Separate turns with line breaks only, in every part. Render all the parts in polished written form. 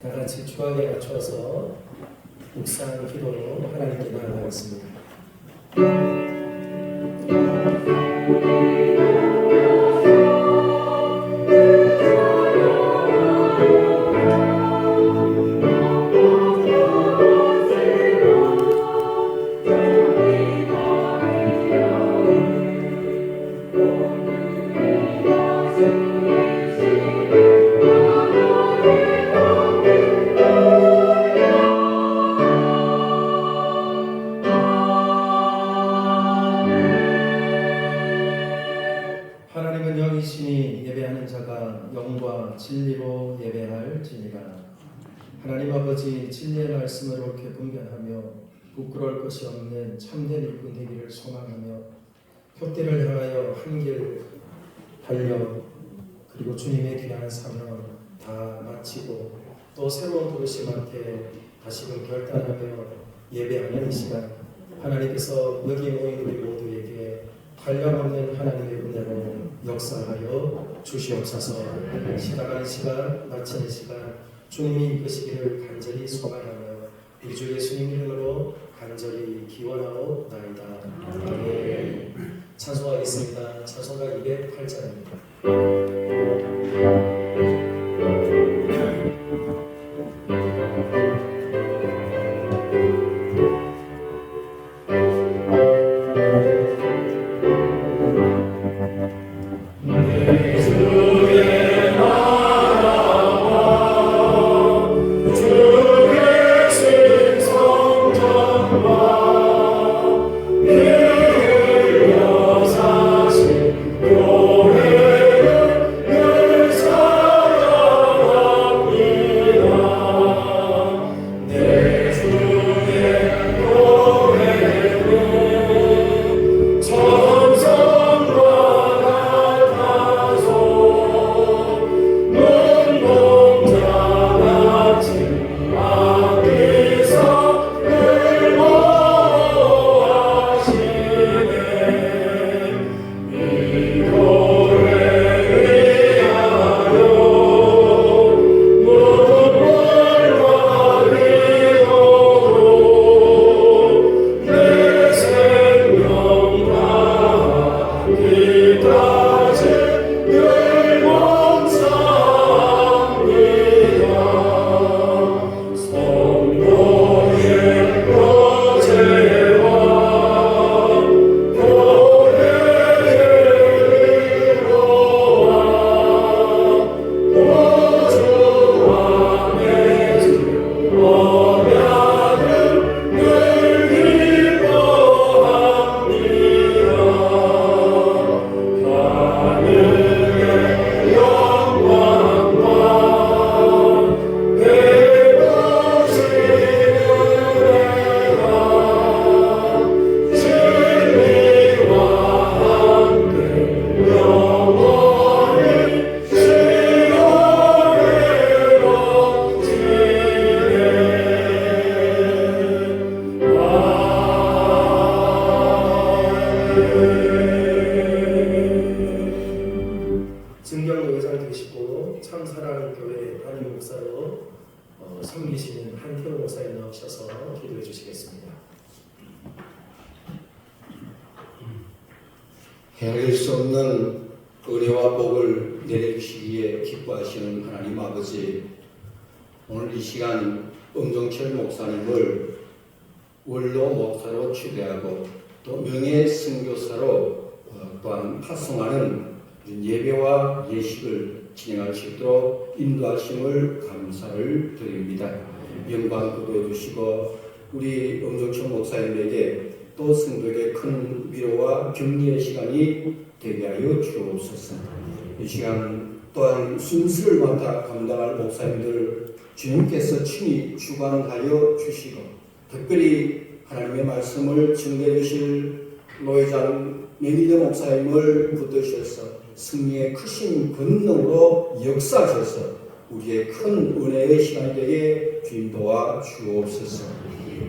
다 같이 주안에 맞춰서 묵상 기도로 하나님께 나아가겠습니다. 하나님은 영이시니 예배하는 자가 영과 진리로 예배할지니라. 하나님 아버지, 진리의 말씀을 옳게 분별하며 부끄러울 것이 없는 참된 일꾼 되기를 소망하며 표대를 향하여 한 길 달려 그리고 주님의 귀한 사명 다 마치고 또 새로운 부르심한테 다시금 결단하며 예배하는 이 시간, 하나님께서 여기 모인 우리 모두에게 한량없는 하나님의 은혜로 역사하여 주시옵소서. 시작하는 시간, 마치는 시간 주님이 이끄시기를 간절히 소망하며 우리 주 예수님 이름으로 간절히 기원하옵나이다. 아멘. 찬송하겠습니다. 찬송가 208장입니다. 증경로 회장 되시고 참사랑교회 담임 목사로 섬기시는 한태호 목사님 나오셔서 기도해 주시겠습니다.
헤아릴 수 없는 은혜와 복을 내려주시기에 기뻐하시는 하나님 아버지, 오늘 이 시간 엄정철 목사님을 원로 목사로 추대하고 또 명예 선교사로 또한 파송하는 예배와 예식을 진행할 수 있도록 인도하심을 감사를 드립니다. 영광 기도해 주시고 우리 엄정철 목사님에게 또 성도에게 큰 위로와 격려의 시간이 되게 하여 주옵소서. 이 시간 또한 순서를 맡아 감당할 목사님들 주님께서 친히 주관하여 주시고 특별히 하나님의 말씀을 증거해 주실 노회장 매니저 목사님을 붙드셔서 승리의 크신 권능으로 역사하셔서 우리의 큰 은혜의 시간이 되게 주님 도와 주옵소서.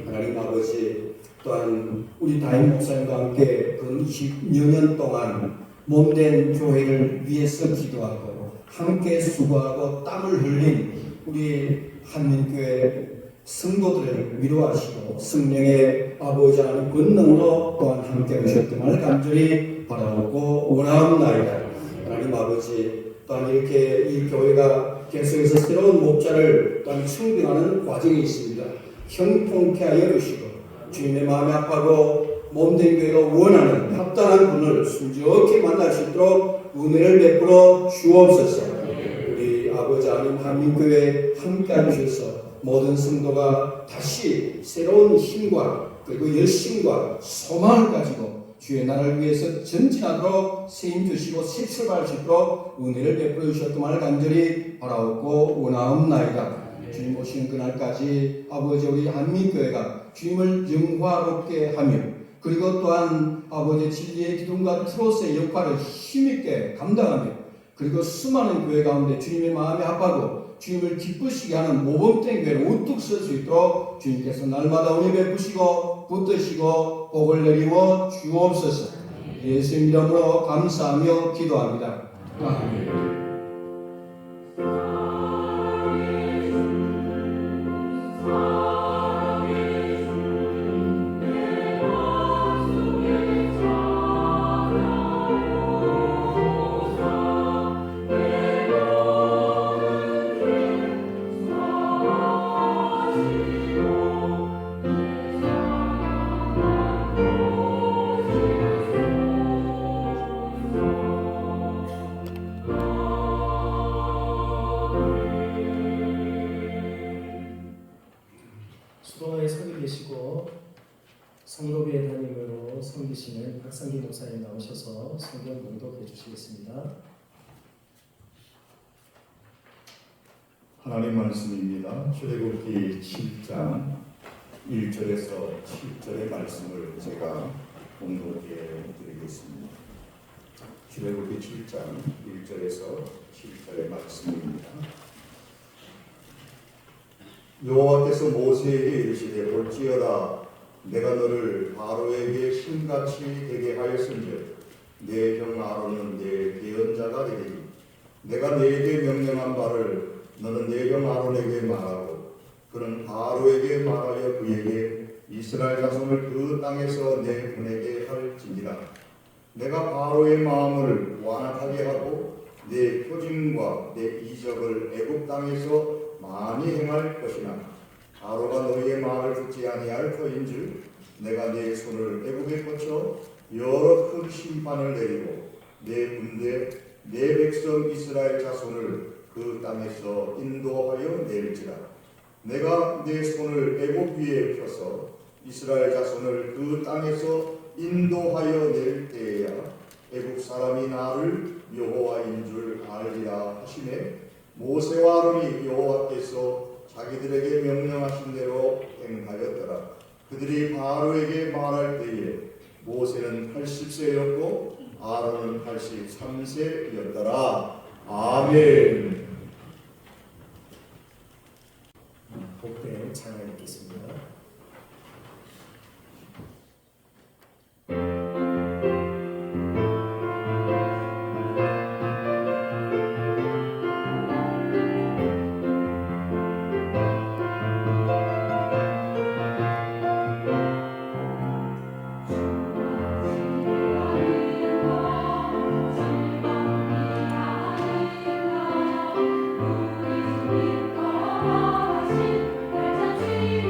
하나님 아버지, 또한 우리 담임 목사님과 함께 그 20여 년 동안 몸된 교회를 위해서 기도하고 함께 수고하고 땀을 흘린 우리 한민교회 성도들을 위로하시고 성령의 아버지 하나님 권능으로 또한 함께 하셨음을 간절히 바라오고 원하옵나이다. 하나님 아버지, 또한 이렇게 이 교회가 계속해서 새로운 목자를 또한 충병하는 과정이 있습니다. 형통케 하여 주시고 주님의 마음이 아파하고 몸된 교회가 원하는 합당한 분을 순조롭게 만날 수 있도록 은혜를 베풀어 주옵소서. 우리 아버지 하나님 한민교회에 함께 하셔서 모든 성도가 다시 새로운 힘과 그리고 열심과 소망을 가지고 주의 나라를 위해서 전진하도록 세임 주시고 새 출발할 수 있도록 은혜를 베풀어 주셨음을 간절히 바라옵고 원하옵나이다. 주님 오시는 그날까지 아버지 우리 한민교회가 주님을 영화롭게 하며 그리고 또한 아버지 진리의 기둥과 트로스의 역할을 힘있게 감당하며 그리고 수많은 교회 가운데 주님의 마음이 아파도 주님을 기쁘시게 하는 모범된 교회를 우뚝 설 수 있도록 주님께서 날마다 은혜 베푸시고 붙드시고 복을 내리워 주옵소서. 예수님 이름으로 감사하며 기도합니다. 아멘.
수도원에 서기 계시고 성도교회 담임으로 섬기시는 박상기 목사님 나오셔서 성경 봉독해 주시겠습니다.
하나님 말씀입니다. 출애굽기 7장 1절에서 7절의 말씀을 제가 봉독해 드리겠습니다. 출애굽기 7장 1절에서 7절의 말씀입니다. 여호와께서 모세에게 이르시되 볼지어다 내가 너를 바로에게 신같이 되게 하였은즉 내 형 아론은 내 대언자가 되리니 내가 네게 명령한 바를 너는 내 형 아론에게 말하고 그는 바로에게 말하여 그에게 이스라엘 자손을 그 땅에서 내보내게 할지니라. 내가 바로의 마음을 완악하게 하고 내 표징과 내 이적을 애굽 땅에서 많이 행할 것이나 바로가 너희의 말을 듣지 아니할 터인즉 내가 내 손을 애굽에 뻗쳐 여러 큰 심판을 내리고 내 군대 내 백성 이스라엘 자손을 그 땅에서 인도하여 낼지라. 내가 내 손을 애굽 위에 펴서 이스라엘 자손을 그 땅에서 인도하여 낼 때에야 애굽 사람이 나를 여호와인 줄 알리라 하시매 모세와 아론이 여호와께서 자기들에게 명령하신 대로 행하였더라. 그들이 바로에게 말할 때에 모세는 80세였고 아론은 83세였더라. 아멘.
복된 찬양 읽겠습니다.
우리 주님 거하신 발자취를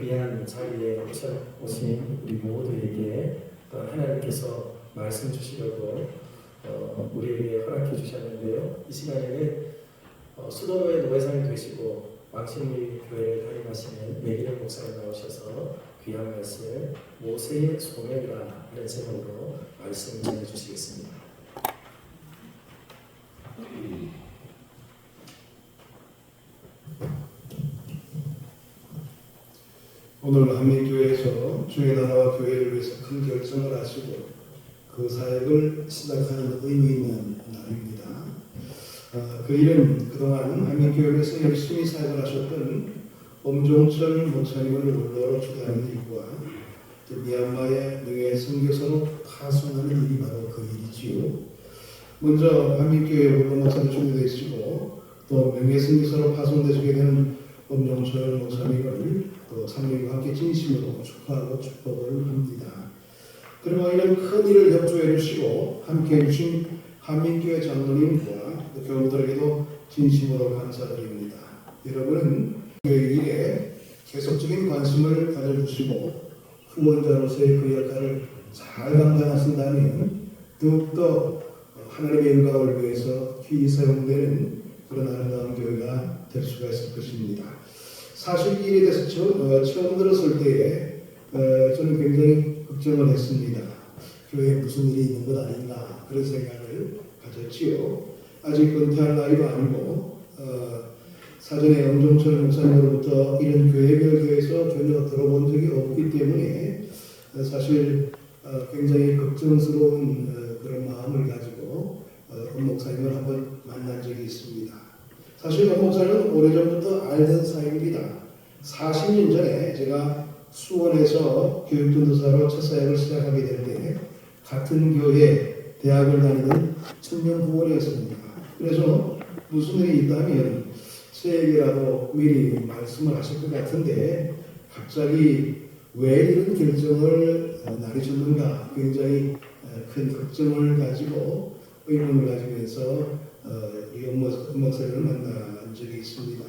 귀한 자리에 오신 우리 모두에게 하나님께서 말씀 주시려고 우리에게 허락해 주셨는데요. 이 시간에는 수도의 노회장이 되시고 왕십리 교회를 담임하시는 매기령 목사님 나오셔서 귀한 말씀 모세의 소명이라 하는 제목으로 말씀을 전해 주시겠습니다.
오늘 한민교회에서 주의 나라와 교회를 위해서 큰 결정을 하시고 그 사역을 시작하는 의미 있는 날입니다. 그 일은 그동안 한민교회에서 열심히 사역을 하셨던 엄종철 목사님을 원로로 초대하는 일과 미얀마의 명예 선교사로 파송하는 일이 바로 그 일이지요. 먼저 한민교회 원로 목사님 초대되시고 또 명예 선교사로 파송되시게 되는 엄종철 목사님을 또 사모님과 함께 진심으로 축하하고 축복을 합니다. 그리고 이런 큰 일을 협조해 주시고 함께 해주신 한민교회 장로님과 교우들에게도 진심으로 감사드립니다. 여러분은 교회 일에 계속적인 관심을 가져주시고 후원자로서의 그 역할을 잘 감당하신다면 더욱더 하나님의 영광을 위해서 귀히 사용되는 그런 아름다운 교회가 될 수가 있을 것입니다. 사실 이 일에 대해서 처음 들었을 때에 저는 굉장히 걱정을 했습니다. 교회에 무슨 일이 있는 것 아닌가 그런 생각을 가졌지요. 아직 은퇴할 나이도 아니고 사전에 엄종철 목사님으로부터 이런 교회별 교회에서 전혀 들어본 적이 없기 때문에 사실 굉장히 걱정스러운 그런 마음을 가지고 엄 목사님을 한번 만난 적이 있습니다. 사실 엄 목사님은 오래전부터 알던 사이입니다. 40년 전에 제가 수원에서 교육전도사로 첫 사역을 시작하게 될 때 같은 교회 대학을 다니던 청년 부원이었습니다. 그래서 무슨 일이 있다면 저에게라도 미리 말씀을 하실 것 같은데 갑자기 왜 이런 결정을 내리셨는가 굉장히 큰 걱정을 가지고 의문을 가지면서 이 목사님을 만난 적이 있습니다.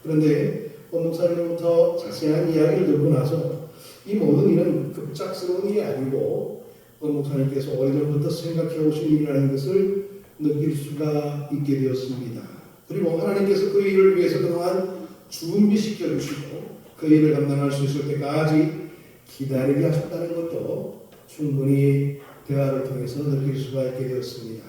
그런데 목사님부터 자세한 이야기를 듣고 나서 이 모든 일은 급작스러운 일이 아니고 목사님께서 오래전부터 생각해 오신 일이라는 것을 느낄 수가 있게 되었습니다. 그리고 하나님께서 그 일을 위해서 그동안 준비시켜 주시고 그 일을 감당할 수 있을 때까지 기다리게 하셨다는 것도 충분히 대화를 통해서 느낄 수가 있게 되었습니다.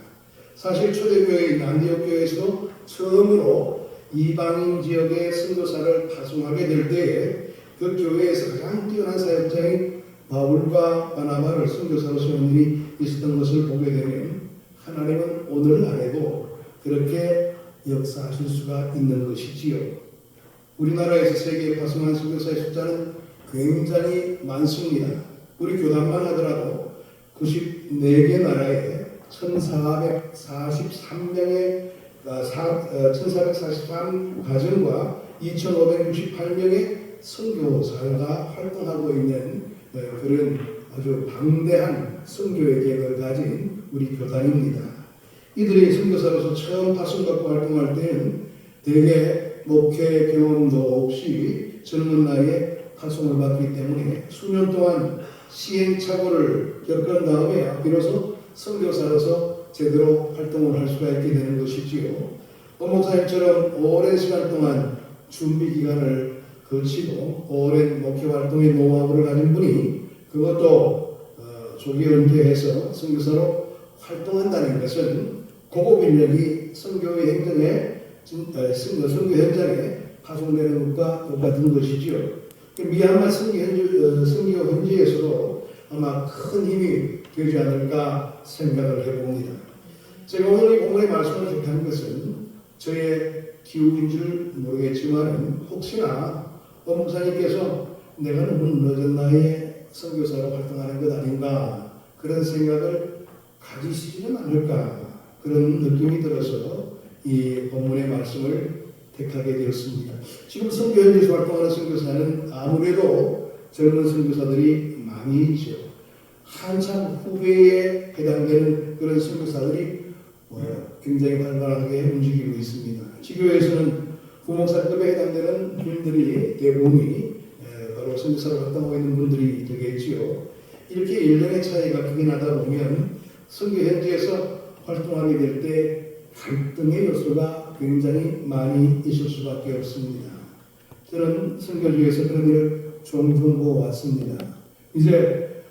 사실 초대교회인 안디옥교회에서도 처음으로 이방인 지역의 선교사를 파송하게 될 때에 그 교회에서 가장 뛰어난 사역자인 바울과 바나바를 선교사로 세운 일이 있었던 것을 보게 되면 하나님은 오늘날에도 그렇게 역사하실 수가 있는 것이지요. 우리나라에서 세계에 파송한 선교사의 숫자는 굉장히 많습니다. 우리 교단만 하더라도 94개 나라에 1443명의 1443 가정과 2568명의 선교사가 활동하고 있는 그런 아주 방대한 선교의 계획을 가진 우리 교단입니다. 이들이 선교사로서 처음 파송받고 활동할 때는 대개 목회 경험도 없이 젊은 나이에 파송을 받기 때문에 수년 동안 시행착오를 겪은 다음에 비로소 선교사로서 제대로 활동을 할 수가 있게 되는 것이지요. 목사님처럼 오랜 시간 동안 준비 기간을 거치고 오랜 목회 활동의 노하우를 가진 분이 그것도 조기 은퇴해서 선교사로 활동한다는 것은 고급 인력이 선교의 행정에 선교 현장에 파송되는 것과 똑같은 것이지요. 미얀마 선교 현지에서도 아마 큰 힘이 되지 않을까 생각을 해봅니다. 제가 오늘 이 본문의 말씀을 택한 것은 저의 기우인 줄 모르겠지만 혹시나 목사님께서 내가 너무 늦은 나이에 선교사로 활동하는 것 아닌가 그런 생각을 가지시지는 않을까 그런 느낌이 들어서 이 본문의 말씀을 택하게 되었습니다. 지금 선교 현지에서 활동하는 선교사는 아무래도 젊은 선교사들이 많이 있죠. 한참 후배에 해당되는 그런 선교사들이 굉장히 활발하게 움직이고 있습니다. 지교회에서는 부목사급에 해당되는 분들이 대부분이 바로 선교사로 활동하고 있는 분들이 되겠지요. 이렇게 연령의 차이가 크게 나다 보면 선교 현지에서 활동하게 될 때 갈등의 요소가 굉장히 많이 있을 수밖에 없습니다. 저는 선교주에서 그런 일을 종종 보았습니다. 이제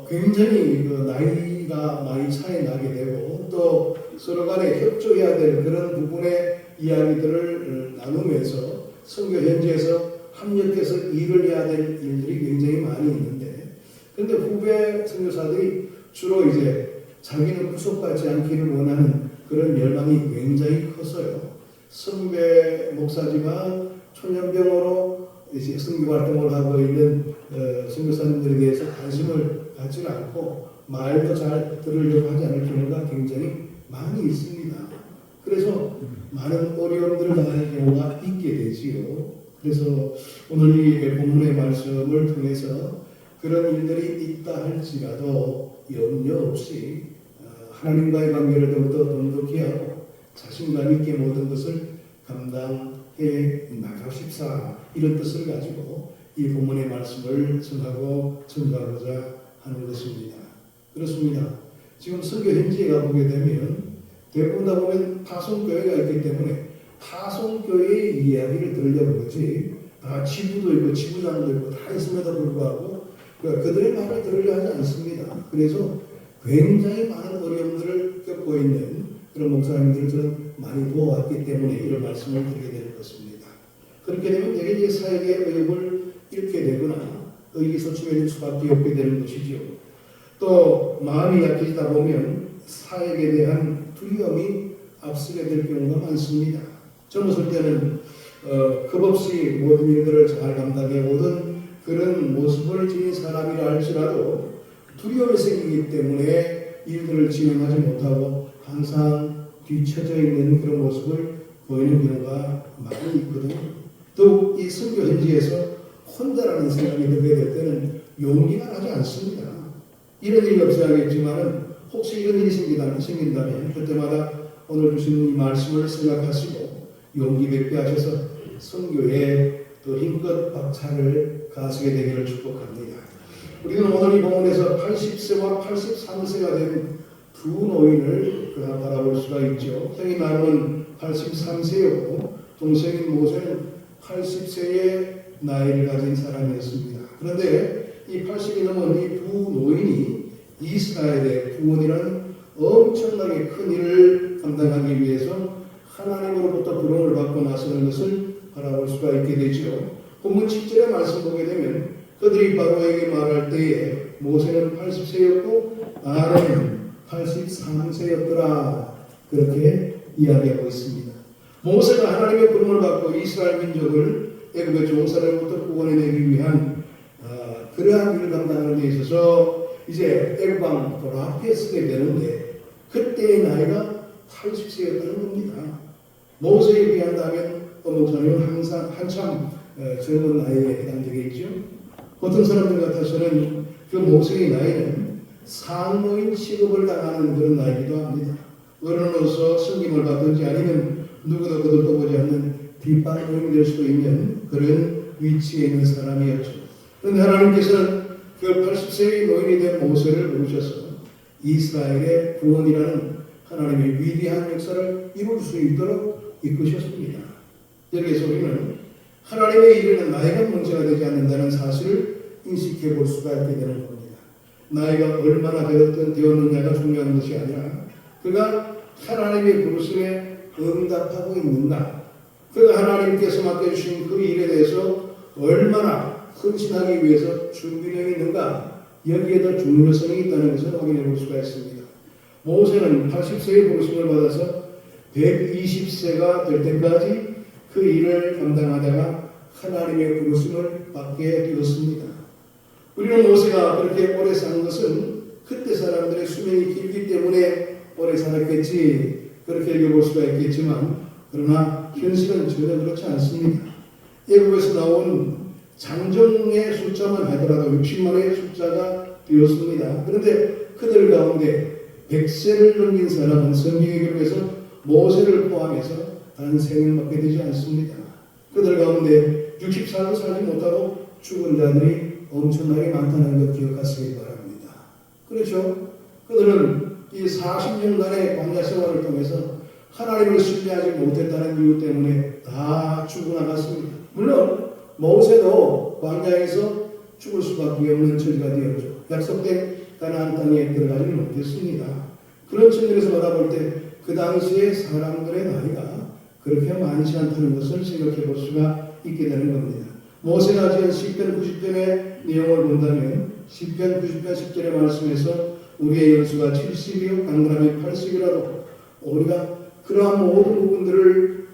굉장히 그 나이가 많이 차이 나게 되고 또 서로 간에 협조해야 될 그런 부분의 이야기들을 나누면서 선교 현지에서 협력해서 일을 해야 될 일들이 굉장히 많이 있는데, 그런데 후배 선교사들이 주로 이제 자기는 구속받지 않기를 원하는 그런 열망이 굉장히 커서요. 선배 목사지만 초년병으로 이제 선교 활동을 하고 있는 선교사님들에 대해서 관심을 갖지 않고 말도 잘 들으려고 하지 않을 경우가 굉장히 많이 있습니다. 그래서 많은 어려움들을 당하는 경우가 있게 되지요. 그래서 오늘 이 본문의 말씀을 통해서 그런 일들이 있다 할지라도 염려 없이 하나님과의 관계를 더욱더 돈독히 하고 자신감 있게 모든 것을 감당해 나가십사, 이런 뜻을 가지고 이 본문의 말씀을 전하고 전가하고자 하는 것입니다. 그렇습니다. 지금 선교 현지에 가보게 되면 대부분 다 보면 파송교회가 있기 때문에 파송교회의 이야기를 들으려고 그러지, 지부도 있고 지부장도 있고 다 있음에도 불구하고 그들의 말을 들으려 하지 않습니다. 그래서 굉장히 많은 어려움들을 겪고 있는 그런 목사님들을 저는 많이 보아왔기 때문에 이런 말씀을 드리게 되는 것입니다. 그렇게 되면 되게 이제 사역의 의욕을 잃게 되거나 의기소침해질 수밖에 없게 되는 것이지요. 또 마음이 약해지다 보면 사역에 대한 두려움이 앞서게 될 경우가 많습니다. 젊었을 때는 겁없이 모든 일들을 잘 감당해 오던 그런 모습을 지닌 사람이라 할지라도 두려움이 생기기 때문에 일들을 진행하지 못하고 항상 뒤처져 있는 그런 모습을 보이는 경우가 많이 있거든요. 또 이 선교 현지에서 혼자라는 생각이 들게 될 때는 용기가 나지 않습니다. 이런 일이 없어야겠지만 혹시 이런 일이 생긴다면 그때마다 오늘 주신 이 말씀을 생각하시고 용기 뵙게 하셔서 선교에 또 힘껏 박차를 가하시게 되기를 축복합니다. 우리는 오늘 이 본문에서 80세와 83세가 된 두 노인을 바라볼 수가 있죠. 형이 나누는 83세였고 동생인 모세는 80세의 나이를 가진 사람이었습니다. 그런데 이 80이 넘은 이 두 노인이 이스라엘의 구원이라는 엄청나게 큰 일을 감당하기 위해서 하나님으로부터 부름을 받고 나서는 것을 바라볼 수가 있게 되죠. 본문 7절의 말씀 보게 되면 그들이 바로에게 말할 때에 모세는 80세였고 아론은 83세였더라, 그렇게 이야기하고 있습니다. 모세가 하나님의 부름을 받고 이스라엘 민족을 애굽의 종살이로부터 구원해내기 위한 그러한 일을 감당하는 데 있어서 이제 애굽 왕 바로 앞에 서게 되는데 그때의 나이가 80세였다는 겁니다. 모세에 비한다면 목사님은 항상 한참 젊은 나이에 해당되겠죠. 어떤 사람들 같아서는 그 모세의 나이는 상노인 취급을 당하는 그런 나이기도 합니다. 어른으로서 섬김을 받든지 아니면 누구도 그들도 보지 않는 뒷방노인이 될 수도 있는 그런 위치에 있는 사람이었죠. 그런데 하나님께서는 그 80세의 노인이 된 모세를 부르셔서 이스라엘의 구원이라는 하나님의 위대한 역사를 이룰 수 있도록 이끄셨습니다. 여기에서 우리는 하나님의 일에는 나이가 문제가 되지 않는다는 사실을 인식해 볼 수가 있게 되는 겁니다. 나이가 얼마나 되었느냐가 중요한 것이 아니라 그가 하나님의 부르심에 응답하고 있는가, 그가 하나님께서 맡겨주신 그 일에 대해서 얼마나 헌신하기 위해서 준비되어 있는가, 여기에 더 중요성이 있다는 것을 확인해 볼 수가 있습니다. 모세는 80세의 부르심을 받아서 120세가 될 때까지 그 일을 감당하다가 하나님의 부르심을 받게 되었습니다. 우리는 모세가 그렇게 오래 사는 것은 그때 사람들의 수명이 길기 때문에 오래 살았겠지, 그렇게 읽어볼 수가 있겠지만 그러나 현실은 전혀 그렇지 않습니다. 애굽에서 나온 장정의 숫자만 하더라도 60만의 숫자가 되었습니다. 그런데 그들 가운데 100세를 넘긴 사람은 성경의 기록에서 모세를 포함해서 단 3명밖에 되지 않습니다. 그들 가운데 60살도 살지 못하고 죽은 자들이 엄청나게 많다는 것 기억하시기 바랍니다. 그렇죠? 그들은 이 40년간의 광야 생활을 통해서 하나님을 신뢰하지 못했다는 이유 때문에 다 죽어나갔습니다. 물론 모세도 광야에서 죽을 수밖에 없는 처지가 되었죠. 약속된 가나안 땅에 들어가지 못했습니다. 그런 측면에서 바라볼 때 그 당시에 사람들의 나이가 그렇게 많지 않다는 것을 생각해 볼 수가 있게 되는 겁니다. 모세가 지은 시편 90편의 내용을 본다면 시편 90편 10절의 말씀에서 우리의 연수가 70이요 강건함이 80이라도 우리가 그러한 모든 부분들을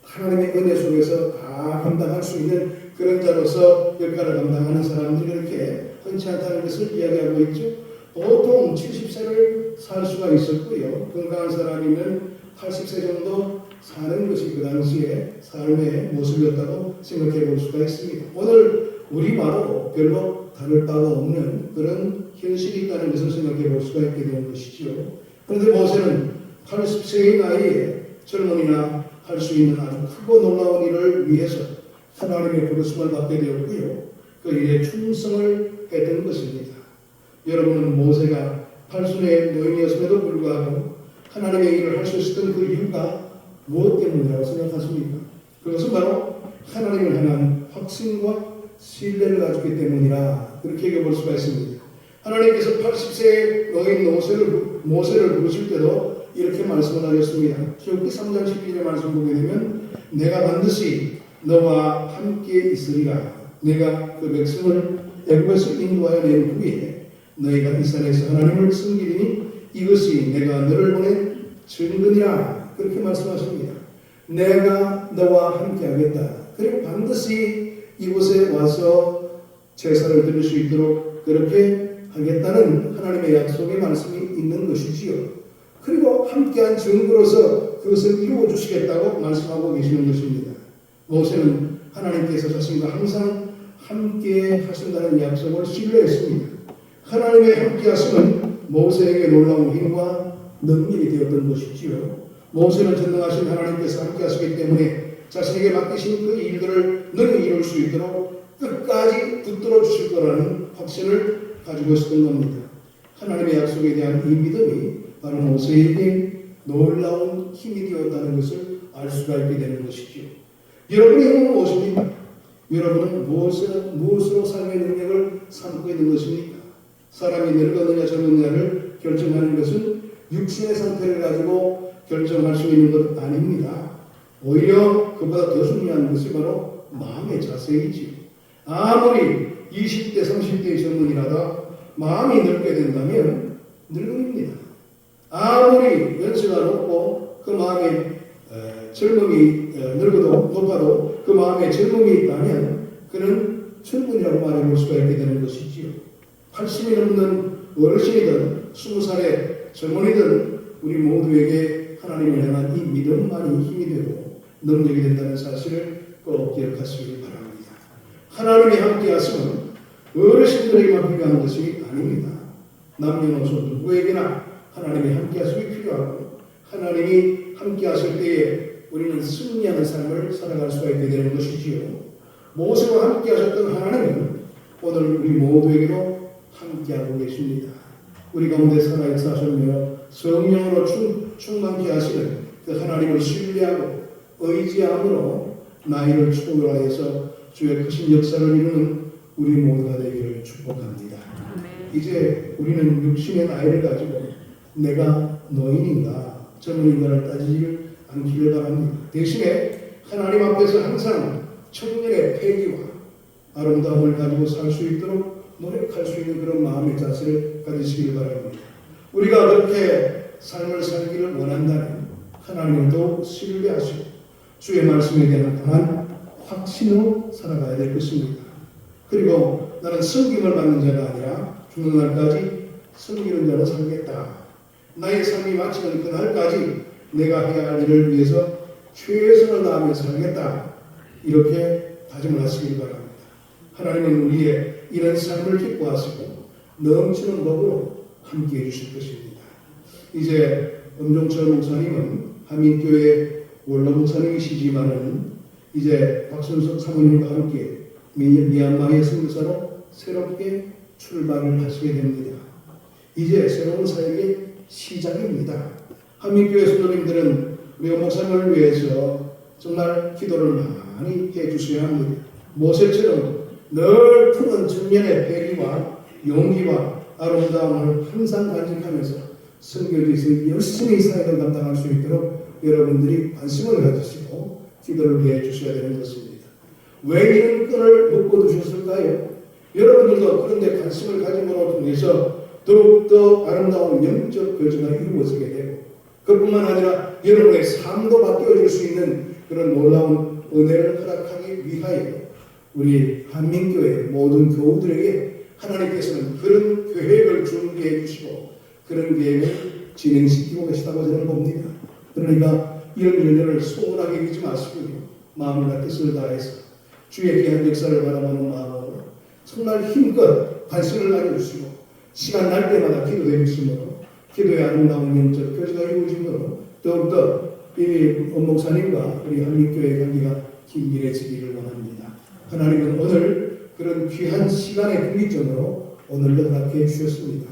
하나님의 은혜 속에서 다 감당할 수 있는 그런 자로서 역할을 감당하는 사람들이 그렇게 흔치 않다는 것을 이야기하고 있죠. 보통 70세를 살 수가 있었고요. 건강한 사람이면 80세 정도 사는 것이 그 당시의 삶의 모습이었다고 생각해 볼 수가 있습니다. 오늘 우리와도 별로 다를 바가 없는 그런 현실이 있다는 것을 생각해 볼 수가 있게 되는 것이죠. 그런데 모세는 80세의 나이에 젊은이나 할 수 있는 아주 크고 놀라운 일을 위해서 하나님의 부르심을 받게 되었고요. 그 일에 충성을 했던 것입니다. 여러분은 모세가 80의 노인이었음에도 불구하고 하나님의 일을 할 수 있었던 그 이유가 무엇 때문이라고 생각하십니까? 그것은 바로 하나님을 향한 확신과 신뢰를 가졌기 때문이라 그렇게 얘기해 볼 수가 있습니다. 하나님께서 80세의 노인 모세를 부르실 때도 이렇게 말씀을 하셨습니다. 출애굽기 3장 12절의 말씀 보게 되면 내가 반드시 너와 함께 있으리라. 내가 그 백성을 애굽에서 인도하여 낸 후에 너희가 이 산에서 하나님을 섬기리니 이것이 내가 너를 보낸 증거니라. 그렇게 말씀하십니다. 내가 너와 함께 하겠다. 그리고 반드시 이곳에 와서 제사를 드릴 수 있도록 그렇게 하겠다는 하나님의 약속의 말씀이 있는 것이지요. 그리고 함께한 증거로서 그것을 이루어 주시겠다고 말씀하고 계시는 것입니다. 모세는 하나님께서 자신과 항상 함께 하신다는 약속을 신뢰했습니다. 하나님의 함께 하심은 모세에게 놀라운 힘과 능력이 되었던 것이지요. 모세는 전능하신 하나님께서 함께 하시기 때문에 자신에게 맡기신 그 일들을 능히 이룰 수 있도록 끝까지 붙들어 주실 거라는 확신을 가지고 있었던 겁니다. 하나님의 약속에 대한 이 믿음이 바로 모세에게 놀라운 힘이 되었다는 것을 알 수가 있게 되는 것이죠. 여러분의 힘은 무엇입니까? 여러분은 무엇으로 삶의 능력을 삼고 있는 것입니까? 사람이 늙었느냐 젊었느냐를 결정하는 것은 육신의 상태를 가지고 결정할 수 있는 것 아닙니다. 오히려 그보다 더 중요한 것이 바로 마음의 자세이지요. 아무리 20대 30대의 젊은이라도 마음이 늙게 된다면 늙음입니다. 아무리 연세가 높고 그 마음에 젊음이 늙어도 높아도 그 마음에 젊음이 있다면 그는 젊은이라고 말해볼 수가 있게 되는 것이지요. 80이 넘는 어르신이든 20살의 젊은이든 우리 모두에게 하나님을 향한 이 믿음만이 힘이 되고 능력이 된다는 사실을 꼭 기억하시기 바랍니다. 하나님이 함께 하심은 어르신들에게만 필요한 것이 아닙니다. 남녀노소 누구에게나 하나님이 함께 하심이 필요하고 하나님이 함께 하실 때에 우리는 승리하는 삶을 살아갈 수가 있게 되는 것이지요. 모세와 함께 하셨던 하나님은 오늘 우리 모두에게도 함께하고 계십니다. 우리 가운데 살아있사셨며 성령으로 충만케 하시는 그 하나님을 신뢰하고 의지함으로 나이를 초월하여서 주의 크신 역사를 이루는 우리 모두가 되기를 축복합니다. 이제 우리는 육신의 나이를 가지고 내가 노인인가 젊은인가를 따지지 않기를 바랍니다. 대신에 하나님 앞에서 항상 청년의 패기와 아름다움을 가지고 살 수 있도록 노력할 수 있는 그런 마음의 자세를 가지시길 바랍니다. 우리가 그렇게 삶을 살기를 원한다면 하나님을 더욱 신뢰하시고 주의 말씀에 대한 강한 확신으로 살아가야 될 것입니다. 그리고 나는 섬김을 받는 자가 아니라 죽는 날까지 섬기는 자로 살겠다. 나의 삶이 마치는 그날까지 내가 해야 할 일을 위해서 최선을 다하며 살겠다. 이렇게 다짐을 하시길 바랍니다. 하나님은 우리의 이런 삶을 기뻐하시고 넘치는 법으로 함께해 주실 것입니다. 이제 엄종철 목사님은 한민교회 원로 목사님이시지만은 이제 박순석 사모님과 함께 미얀마의 선교사로 새롭게 출발을 하시게 됩니다. 이제 새로운 사역의 시작입니다. 한민교회 성도님들은 우리 목사님을 위해서 정말 기도를 많이 해주셔야 합니다. 모세처럼 늘 푸른 청년의 패기와 용기와 아름다움을 항상 간직하면서 선교지에서 열심히 사역을 감당할 수 있도록 여러분들이 관심을 가지시고 기도를 해 주셔야 되는 것입니다. 왜 이런 끈을 묶어 두셨을까요? 여러분들도 그런데 관심을 가짐으로 통해서 더욱더 아름다운 영적 거주가 이루어지게 되고 그뿐만 아니라 여러분의 삶도 바뀌어질 수 있는 그런 놀라운 은혜를 허락하기 위하여 우리 한민교회 모든 교우들에게 하나님께서는 그런 계획을 준비해 주시고 그런 계획을 진행시키고 계시다고 저는 봅니다. 그러니까 이런 일들을 소홀하게 여기지 마시고요. 마음과 뜻을 다해서 주의 귀한 역사를 바라보는 마음으로 정말 힘껏 관심을 가져주시고 시간 날 때마다 기도해 주시므로 기도의 아름다운 영적 교제가 이루어지므로 더욱더 이 원목사님과 우리 한민교회 관계가 긴밀해지기를 원합니다. 하나님은 오늘 그런 귀한 시간의 분기점으로 오늘도 허락해 주셨습니다.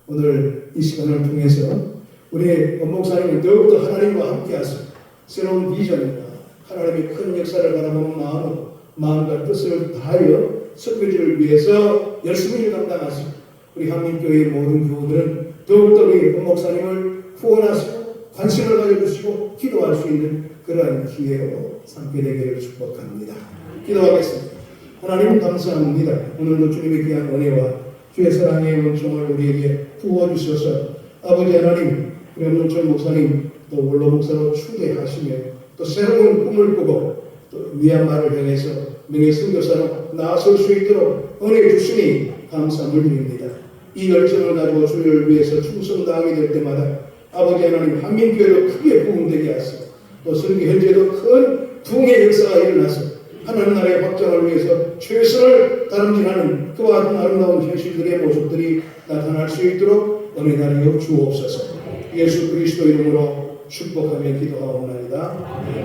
오늘 이 시간을 통해서 우리 원목사님은 더욱더 하나님과 함께하셔 새로운 비전과 하나님의 큰 역사를 바라보는 마음으로 마음과 뜻을 다하여 선교지를 위해서 열심히 일 감당하시고 우리 한민교회의 모든 교우들은 더욱더 우리 원목사님을 후원하시고 관심을 가져주시고 기도할 수 있는 그러한 기회로 삼게 되기를 축복합니다. 기도하겠습니다. 하나님 감사합니다. 오늘도 주님의 귀한 은혜와 주의 사랑의 은총을 우리에게 부어주셔서 아버지 하나님 우리 엄동철 목사님 또 원로 목사로 추대하시며 또 새로운 꿈을 꾸고 또 미얀마를 향해서 명예선교사로 나설 수 있도록 은혜 주시니 감사함을 드립니다. 이 열정을 가지고 주를 위해서 충성당하게 될 때마다 아버지 하나님 한민교회도 크게 부흥되게 하시고 또 선교 현재도 큰 부흥의 역사가 일어나서 하나님 나라의 확장을 위해서 최선을 다름질하는 그와 같은 아름다운 현실들의 모습들이 나타날 수 있도록 은혜 나누어 주옵소서. 예수 그리스도 이름으로 축복하며 기도하옵나이다.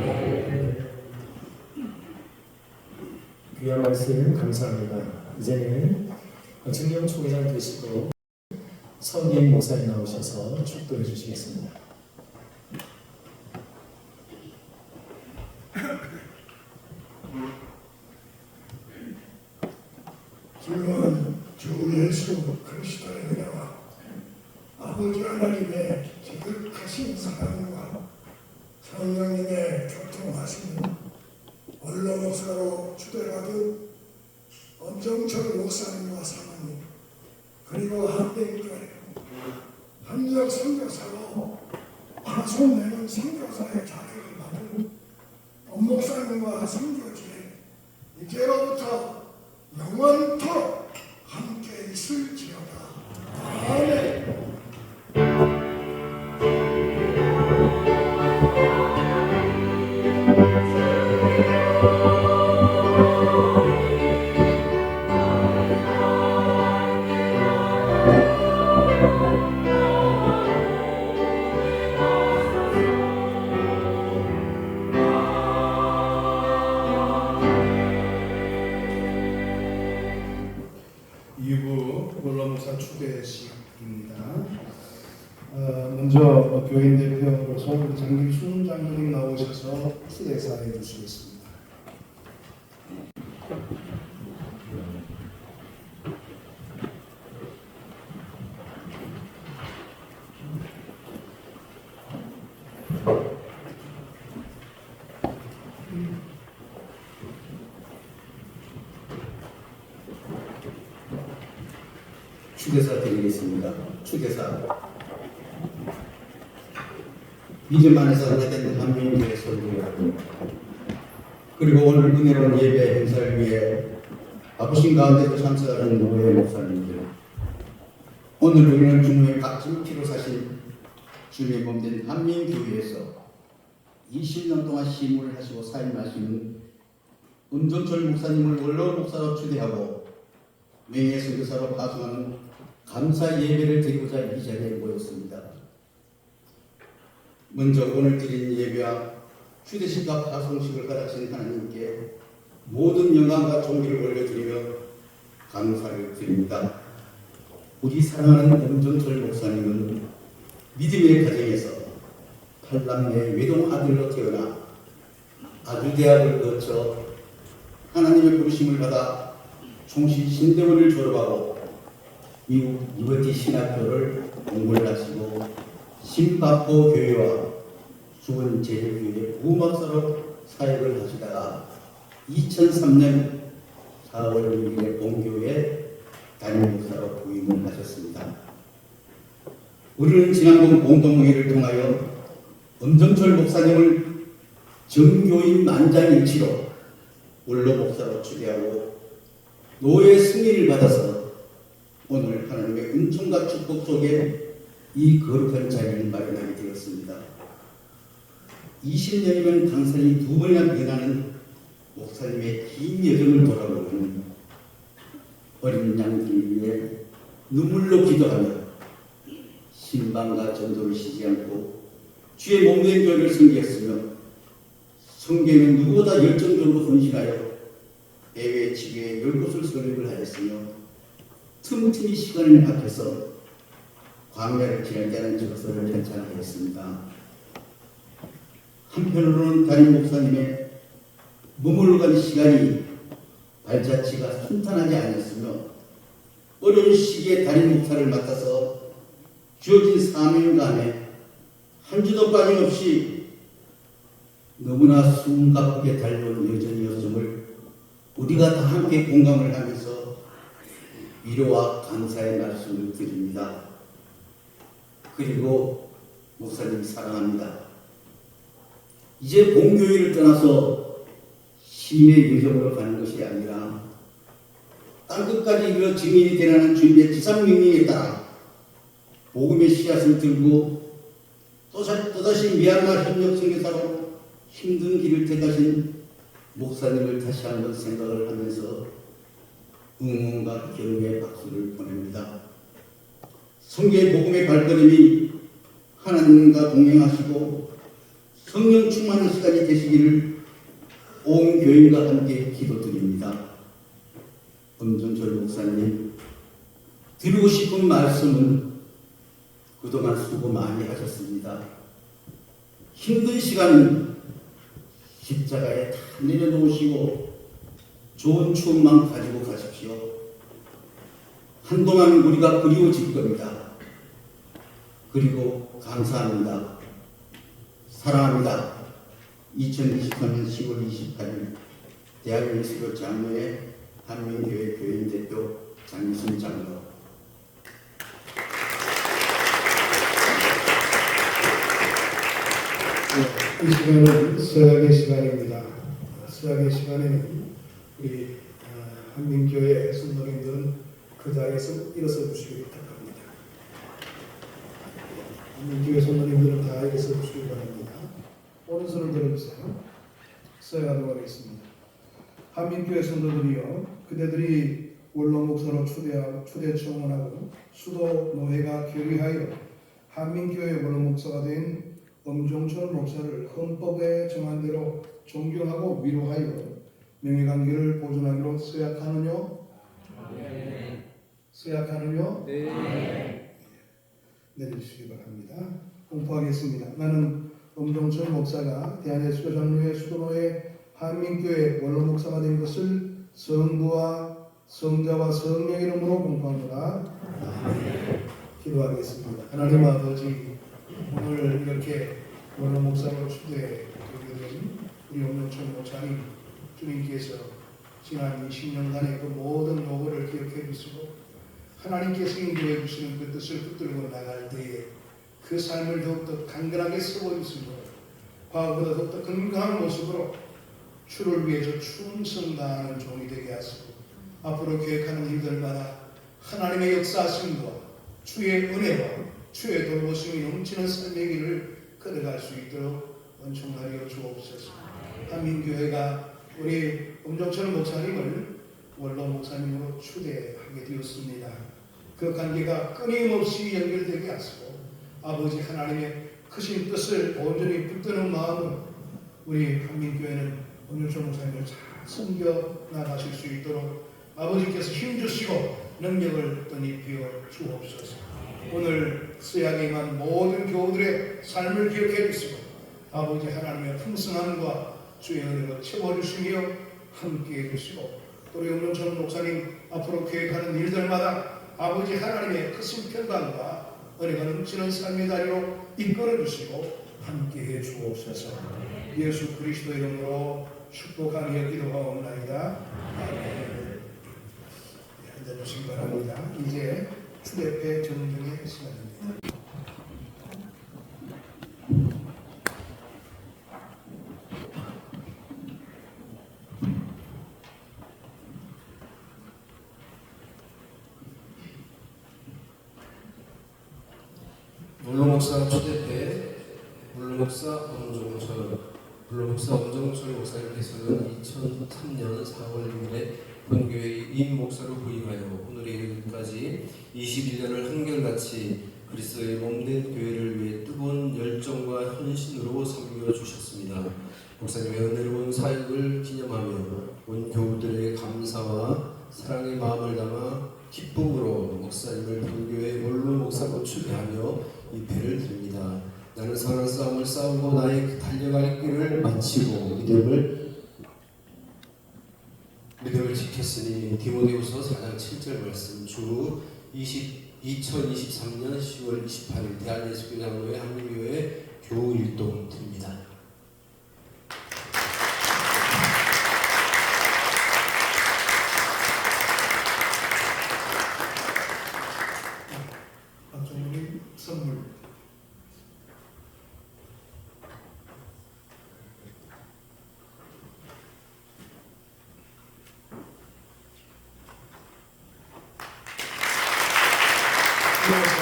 귀한 말씀 감사합니다. 이제는 정경 총회장 되시고 성님 목사님 나오셔서 축도해 주시겠습니다.
주는 주 예수 그리스도의 은혜와 아버지 하나님의 지극하신 사랑과 성령님의 교통하심은 원로 목사로 추대받은 엄정철 목사님과 사모님 그리고 한민교회 한역 선교사로 파송되는 선교사의 자격을 받은 엄목사님과 선교지에 이제로부터 영원토록 함께 있을지어다. 아멘.
추대 시간입니다. 먼저 교인 대표로서 장길순 장로님 나오셔서 추대사해 주시겠습니다.
추대사 드리겠습니다. 추대사 이집 안에서 하게된 한민교회 설교여러분 그리고 오늘 은혜로운 예배 행사를 위해 바쁘신 가운데도 참석하는 노예 목사님들 오늘 우리는 주님의 값진 피로 사신 주님의 몸된 한민교회에서 20년 동안 심을 하시고 사임하시는 엄정철 목사님을 원로 목사로 추대하고 명예선교사로 파송하는 감사 예배를 드리고자 이 자리에 모였습니다. 먼저 오늘 드린 예배와 휴대식과 파송식을 허락하신 하나님께
모든 영광과 존귀를 올려드리며 감사를 드립니다. 우리 사랑하는 엄정철 목사님은 믿음의 가정에서 8남매 외동 아들로 태어나 아주대학을 거쳐 하나님의 부르심을 받아 총시 신대원을 졸업하고 미국 리버티 신학교를 공부를 하시고 신바포 교회와 수원 제일교회 부목사로 사역을 하시다가 2003년 4월 6일에 본교회 담임 목사로 부임을 하셨습니다. 우리는 지난번 공동회의를 통하여 엄정철 목사님을 정교인 만장일치로 원로 목사로 추대하고 노예 승리를 받아서 오늘 하나님의 은총과 축복 속에 이 거룩한 자리를 마련하게 되었습니다. 20년이면 강산이 2번이나 변하는 목사님의 긴 여정을 돌아보면 어린 양들을 위해 눈물로 기도하며 신방과 전도를 쉬지 않고 주의 몸된 교회를 섬겼으며 성경에는 누구보다 열정적으로 헌신하여 해외 지교에 10곳을 설립을 하였으며 틈틈이 시간을 밖에서 광야를 지날 때는 적서를 편찬하였습니다. 한편으로는 담임 목사님의 머물러간 시간이 발자취가 순탄하지 않았으며 어려운 시기에 담임 목사를 맡아서 주어진 사명감에 한 주도 빠짐없이 너무나 숨가쁘게 달려온 여정이었음을 우리가 다 함께 공감을 하면서 위로와 감사의 말씀을 드립니다. 그리고 목사님 사랑합니다. 이제 본교회를 떠나서 심의 여정으로 가는 것이 아니라 땅끝까지 이르러 증인이 되라는 주님의 지상명령에 따라 복음의 씨앗을 들고 또다시 미얀마 협력 선교사로 힘든 길을 택하신 목사님을 다시 한번 생각을 하면서 응원과 기쁨의 박수를 보냅니다. 성경의 복음의 발걸음이 하나님과 동행하시고 성령 충만한 시간이 되시기를 온 교인과 함께 기도드립니다. 엄정철 목사님, 드리고 싶은 말씀은 그동안 수고 많이 하셨습니다. 힘든 시간은 십자가에 다 내려놓으시고 좋은 추억만 가지고 가십시오. 한동안 우리가 그리워질 겁니다. 그리고 감사합니다. 사랑합니다. 2023년 10월 28일 대한민국 장로회 한민교회 교인 대표 장미순 장로.
이 시간은 서약의 시간입니다. 서약의 시간에는 우리 한민교회 성도님들은 그 자리에서 일어서 주시기 부탁합니다. 한민교회 성도님들은 다 일어서 주시기 바랍니다. 오른손을 들어주세요. 서약하도록 하겠습니다. 한민교회 성도들이여, 그대들이 원로 목사로 초대 청원하고 수도 노회가 결의하여 한민교회 원로 목사가 된 엄정철 목사를 헌법에 정한 대로 존경하고 위로하여 명예관계를 보존하기로 서약하느뇨? 네. 서약하느뇨? 네. 내려주시기 바랍니다. 공포하겠습니다. 나는 엄정철 목사가 대한예수교 장로회 수도노회 한민교회 원로 목사가 된 것을 성부와 성자와 성령의 이름으로 공포합니다. 기도하겠습니다. 하나님 아버지, 오늘 이렇게 원로 목사로 추대되게 된 우리 엄정철 목사님, 주님께서 지난 20년간의 그 모든 노고를 기억해 주시고 하나님께서 인도해 주시는 그 뜻을 붙들고 나갈 때에 그 삶을 더욱더 강건하게 세워주시고 과거보다 더욱더 건강한 모습으로 주를 위해서 충성다하는 종이 되게 하시고 앞으로 계획하는 일들마다 하나님의 역사하심과 주의 은혜와 주의 돌보심이 넘치는 삶의 길을 걸어갈 수 있도록 은총하여 주옵소서. 한민교회가 우리 엄정철 목사님을 원로 목사님으로 추대하게 되었습니다. 그 관계가 끊임없이 연결되게 하시고 아버지 하나님의 크신 뜻을 온전히 붙드는 마음으로 우리 한민교회는 엄정철 목사님을 잘 섬겨 나가실 수 있도록 아버지께서 힘주시고 능력을 떠입혀 주옵소서. 오늘 수양에 임한 모든 교우들의 삶을 기억해 주시고 아버지 하나님의 풍성함과 주의 은혜로 채워주시며 함께해 주시고 또 우리 음동천 목사님 앞으로 계획하는 일들마다 아버지 하나님의 크신 평강과 은혜가 넘치는 삶의 다리로 이끌어 주시고 함께해 주옵소서. 예수 그리스도 이름으로 축복하며 기도하옵나이다. 아멘. 앉아주시기 바랍니다. 이제 추대패 정중의 시간입니다.
물로목사 초대회 물로목사 엄정철 목사님께서는 2003년 4월 6일에 본교회의 임목사로 부임하여 오늘의 일까지 21년을 한결같이 그리스도의 몸된 교회를 위해 뜨거운 열정과 헌신으로 섬겨주셨습니다. 목사님의 은혜로운 사역을 기념하며 온 교우들의 감사와 사랑의 마음을 담아 기쁨으로 목사님을 본교회 원로 목사로 추대하며 입회를 드립니다. 나는 선한 싸움을 싸우고 나의 달려갈 길을 마치고 믿음을 지켰으니 디모데후서 4장 7절 말씀 주 2023년 10월 28일 대한예수교장로회 한국교회 교우일동 드립니다.
박종훈님 선물. 이어서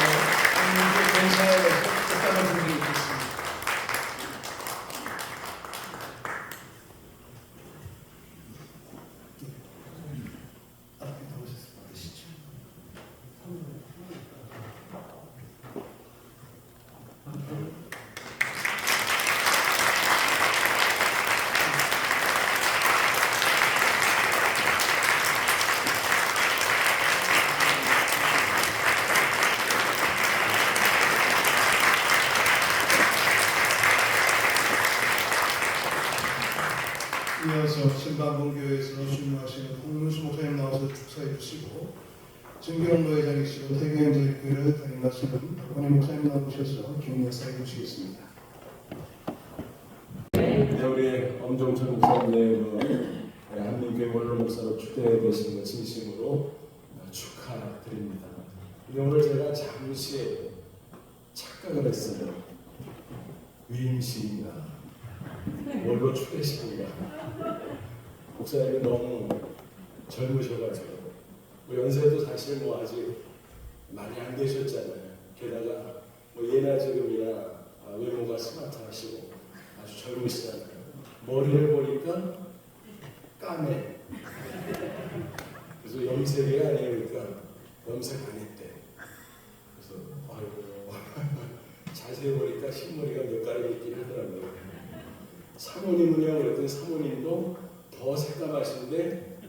한국의 권사에 뜻하는 분들이 있겠습니다. 앞에 나오시죠. 이어서 신방봉교회에서 순교하시는 홍문수 목사님 나와서 축사해 주시고 정경로회장이시고 대교행제교회를 담임하시는 박원희 목사님 나오셔서 격려사해 주시겠습니다.
네, 우리 엄종철 목사님은 한민교회 원로 목사로 추대되신 것 진심으로 축하드립니다. 근데 오늘 제가 잠시 착각을 했어요. 위임식인가 원로 추대식인가. 목사님이 너무 젊으셔가지고 연세도 사실 아직 많이 안 되셨잖아요. 게다가 예나 지금이나 외모가 스마트하시고 아주 젊으시잖아요. 머리를 보니까 까매. 그래서 염색이 아니니까 염색 안 했대. 그래서 아이고 자세히 보니까 흰머리가 몇 가지 있긴 하더라고요. 사모님은요, 그랬더니 사모님도 더 새까마신데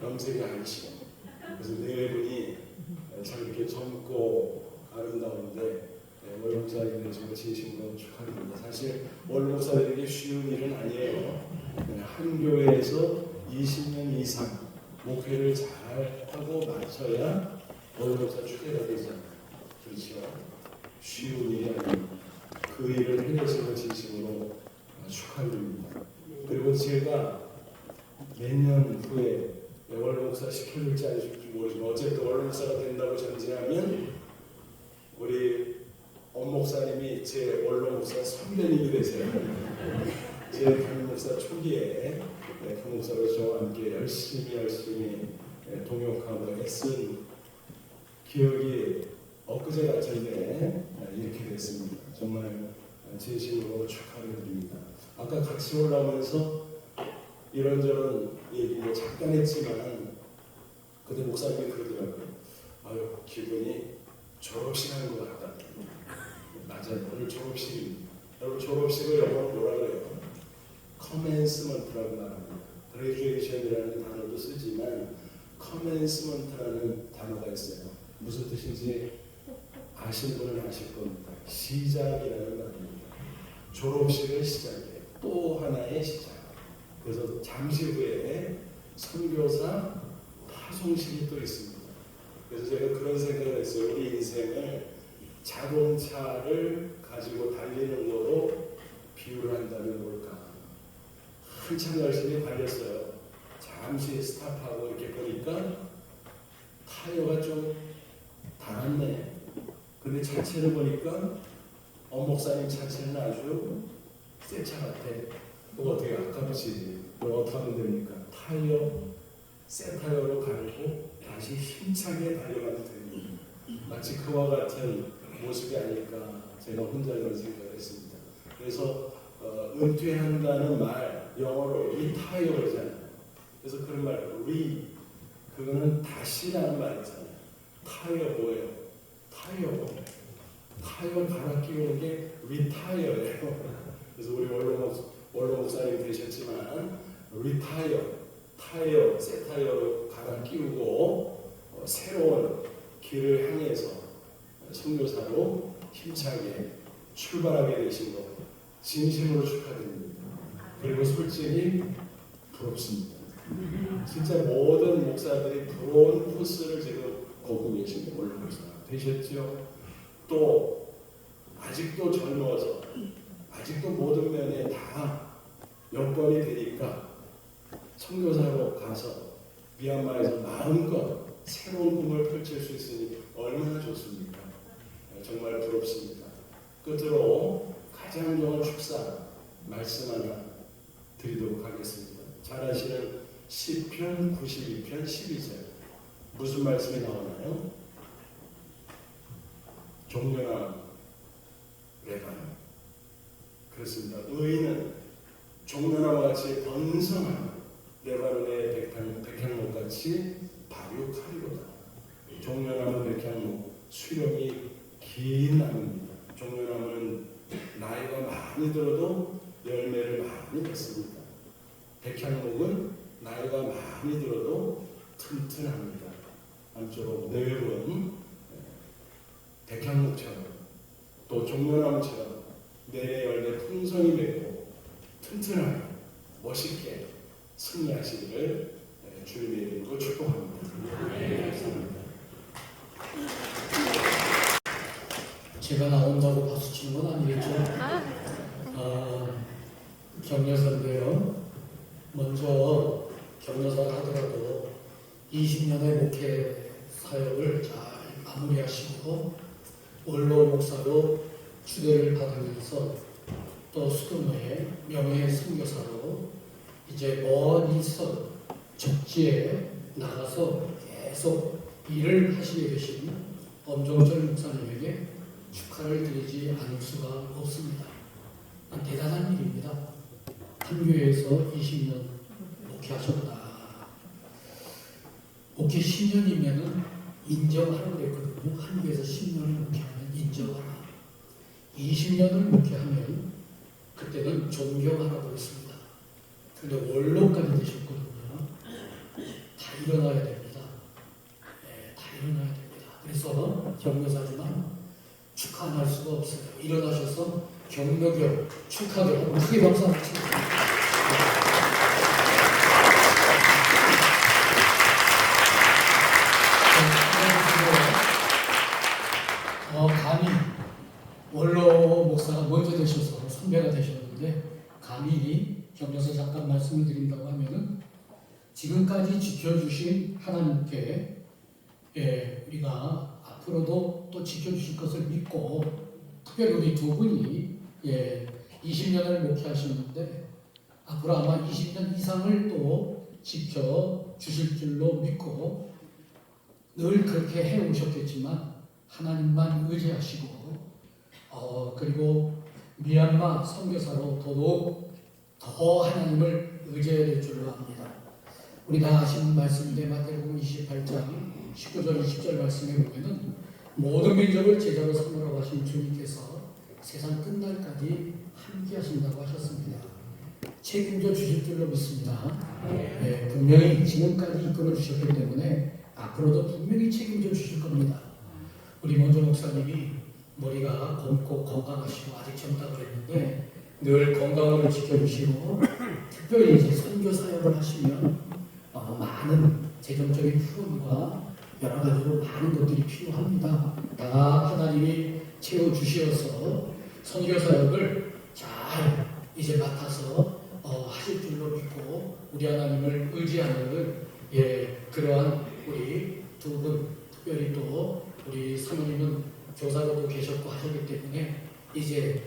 염색이 아니시고. 그래서 네 분이 참 이렇게 젊고 아름다운데 원로 목사님들 정말 진심으로 축하드립니다. 사실 원로 목사들에게 쉬운 일은 아니에요. 한 교회에서 20년 이상 목회를 잘 하고 마쳐야 원로 목사 추대가 되잖아요. 그렇죠? 쉬운 일이 아니에요. 그 일을 해내시는 진심으로 축하드립니다. 그리고 제가 몇 년 후에 원로 목사 시켜줄지 안 시켜줄지 모르지만 어쨌든 원로 목사가 된다고 전제하면 우리 엄 목사님이 제 원로 목사 선배님이 되세요. 제 담임 목사 초기에 그 목사로 저와 함께 열심히 동역하고 애쓴 기억이 엊그제 같은데 이렇게 됐습니다. 정말 진심으로 축하를 드립니다. 아까 같이 올라오면서 이런저런 얘기 잠깐 했지만 그때 목사님이 그러더라고요. 아유, 기분이 졸업식 하는 것 같다. 맞아요. 오늘 졸업식입니다. 여러분 졸업식을 영어로 뭐라 그래요? 커맨스먼트라고 말합니다. graduation이라는 단어도 쓰지만 commencement라는 단어가 있어요. 무슨 뜻인지 아실 분은 아실 겁니다. 시작이라는 말입니다. 졸업식을 시작해요. 또 하나의 시작. 그래서 잠시 후에 선교사 파송식이 또 있습니다. 그래서 제가 그런 생각을 했어요. 우리 인생을 자동차를 가지고 달리는 거로 비유를 한다면 뭘까? 한참 열심히 달렸어요. 잠시 스탑하고 이렇게 보니까 타이어가 좀 닳았네. 근데 차체를 보니까 목사님 차체는 아주 새 차 같아. 그거 어떻게 아깝지? 그럼 어떻게 하면 됩니까? 타이어, 새 타이어로 갈고 다시 힘차게 달려가면 됩니다. 마치 그와 같은 모습이 아닐까 제가 혼자 그런 생각을 했습니다. 그래서 은퇴한다는 말 영어로 retire잖아요. 그래서 그런 말 그거는 다시라는 말이잖아요. 타이어 뭐예요? 타이어 갈아 끼우는 게 retire예요. 그래서 우리 원로 목사님 되셨지만 타이어 새 타이어로 갈아 끼우고 새로운 길을 향해서 선교사로 힘차게 출발하게 되신 것 진심으로 축하드립니다. 그리고 솔직히 부럽습니다. 진짜 모든 목사들이 부러운 코스를 지금 걷고 계신 원로 목사 되셨죠? 또 아직도 젊어서 아직도 모든 면에 다 여건이 되니까 선교사로 가서 미얀마에서 마음껏 새로운 꿈을 펼칠 수 있으니 얼마나 좋습니까? 정말 부럽습니다. 끝으로 가장 좋은 축사 말씀 하나 드리도록 하겠습니다. 잘 아시는 시편 92편 12절 무슨 말씀이 나오나요? 종려나 레바논. 그렇습니다. 의인은 종려나와 같이 번성한 레바논의 백향목같이 발육하리로다. 종려나무 백향목 수령이 긴 나무입니다. 종려나무는 나이가 많이 들어도 열매를 많이 맺습니다. 백향목은 나이가 많이 들어도 튼튼합니다. 아무쪼록 넓은 백향목처럼 또 종려나무처럼 내래 열매 풍성히 맺고 튼튼하게 멋있게 승리하시기를 주님의 이름으로 축복합니다. 감사합니다.
제가 나온다고 박수 치는 건 아니겠죠? 격려사인데요. 먼저 격려사를 하더라도 20년의 목회 사역을 잘 마무리하시고 원로 목사로 추대를 받으면서 또 수도노의 명예 선교사로 이제 멀리서 적지에 나가서 계속 일을 하시게 되신 엄종철 목사님에게 축하를 드리지 않을 수가 없습니다. 대단한 일입니다. 한 교회에서 20년 목회하셨다. 목회 10년이면은 인정하라고 그랬거든요. 한 교회에서 10년을 목회하면 인정하라. 20년을 목회하면 그때는 존경하라고 했습니다. 그런데 원로까지 되셨거든요. 다 일어나야 됩니다. 네, 다 일어나야 됩니다. 그래서 격려사지만 축하 안 할 수가 없어요. 일어나셔서 격려격, 축하격 크게 박수 한번 치겠습니다. 감히 원로 목사가 먼저 되셔서 선배가 되셨는데 감히 격려사 잠깐 말씀을 드린다고 하면은 지금까지 지켜주신 하나님께 우리가 앞으로도 또 지켜주실 것을 믿고 특별히 우리 두 분이 20년을 목회하셨는데 앞으로 아마 20년 이상을 또 지켜주실 줄로 믿고 늘 그렇게 해오셨겠지만 하나님만 의지하시고 그리고 미얀마 선교사로 더더욱 더 하나님을 의지해야 될 줄로 압니다. 우리 다 아시는 말씀인데 마태복음 28장 19절 20절 말씀에 보면은 모든 민족을 제자로 삼으라고 하신 주님께서 세상 끝날까지 함께 하신다고 하셨습니다. 책임져 주실 줄로 믿습니다. 분명히 지금까지 이끌어 주셨기 때문에 앞으로도 분명히 책임져 주실 겁니다. 우리 먼저 목사님이 머리가 검고 건강하시고 아직 젊다 그랬는데 늘 건강을 지켜주시고 특별히 이제 선교 사역을 하시면 많은 재정적인 후원과 여러 가지로 많은 것들이 필요합니다. 다 하나님이 채워주시어서 선교 사역을 잘 이제 맡아서 하실 줄로 믿고 우리 하나님을 의지하는 그러한 우리 두 분, 특별히 또 우리 사모님은 교사로도 계셨고 하셨기 때문에 이제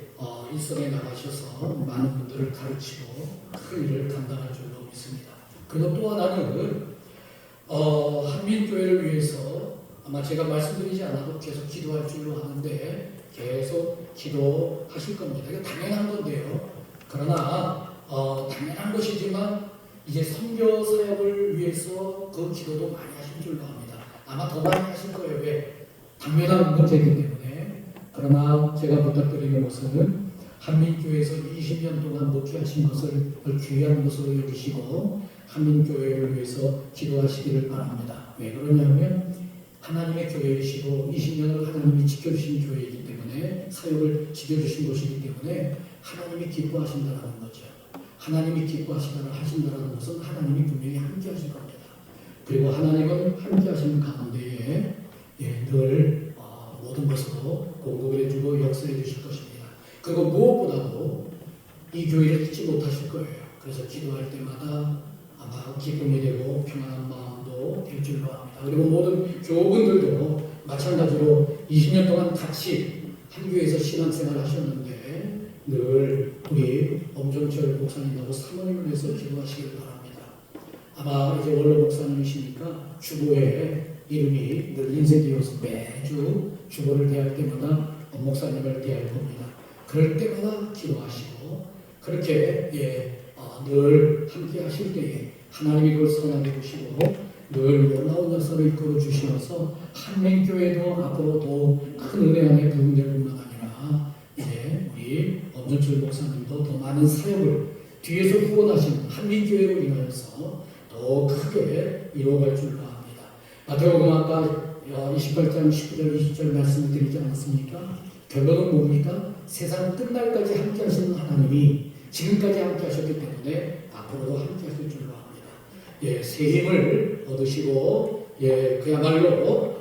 일선에 나가셔서 많은 분들을 가르치고 큰 일을 감당할 줄로 믿습니다. 그리고 또 하나는 한민교회를 위해서 아마 제가 말씀드리지 않아도 계속 기도할 줄로 아는데 계속 기도하실 겁니다. 이게 당연한 건데요. 그러나 당연한 것이지만 이제 선교 사역을 위해서 그 기도도 많이 하실 줄로 압니다. 아마 더 많이 하실 거예요. 왜? 당연한 문제이기 때문에. 그러나 제가 부탁드리는 것은 한민교회에서 20년 동안 목회하신 것을 귀한 것으로 여기시고 한민교회를 위해서 기도하시기를 바랍니다. 왜 그러냐면 하나님의 교회이시고 20년을 하나님이 지켜주신 교회이기 때문에 사역을 지켜주신 것이기 때문에 하나님이 기뻐하신다는 거죠. 하나님이 하신다는 것은 하나님이 분명히 함께 하실 겁니다. 그리고 하나님은 함께 하시는 가운데에 늘 모든 것으로 공급해 주고 역사해 주실 것입니다. 그리고 무엇보다도 이 교회를 잊지 못하실 거예요. 그래서 기도할 때마다 아마 기쁨이 되고 평안한 마음도 될 줄로 압니다. 그리고 모든 교우분들도 마찬가지로 20년 동안 같이 한 교회에서 신앙생활 하셨는데 늘 우리 엄종철 목사님하고 사모님을 위해서 기도하시길 바랍니다. 아마 이제 원로 목사님이시니까 주보에 이름이 늘 인쇄되어서 매주 주보를 대할 때마다 목사님을 대할 겁니다. 그럴 때마다 기도하시고 그렇게 늘 함께 하실 때에 하나님이 그걸 선하게 보시고 늘 놀라운 역사를 이끌어 주시면서 한민교회도 앞으로 더 큰 은혜 안에 부흥될 뿐만 아니라 이제 우리 엄준철 목사님도 더 많은 사역을 뒤에서 후원하시는 한민교회로 인하여서 더 크게 이루어갈 줄로 압니다. 마태복음 아까 28장 19절 20절 말씀을 드리지 않았습니까? 결론은 뭡니까? 세상 끝날까지 함께 하시는 하나님이 지금까지 함께 하셨기 때문에 앞으로도 함께 하실 줄로 압니다. 새 힘을 얻으시고 그야말로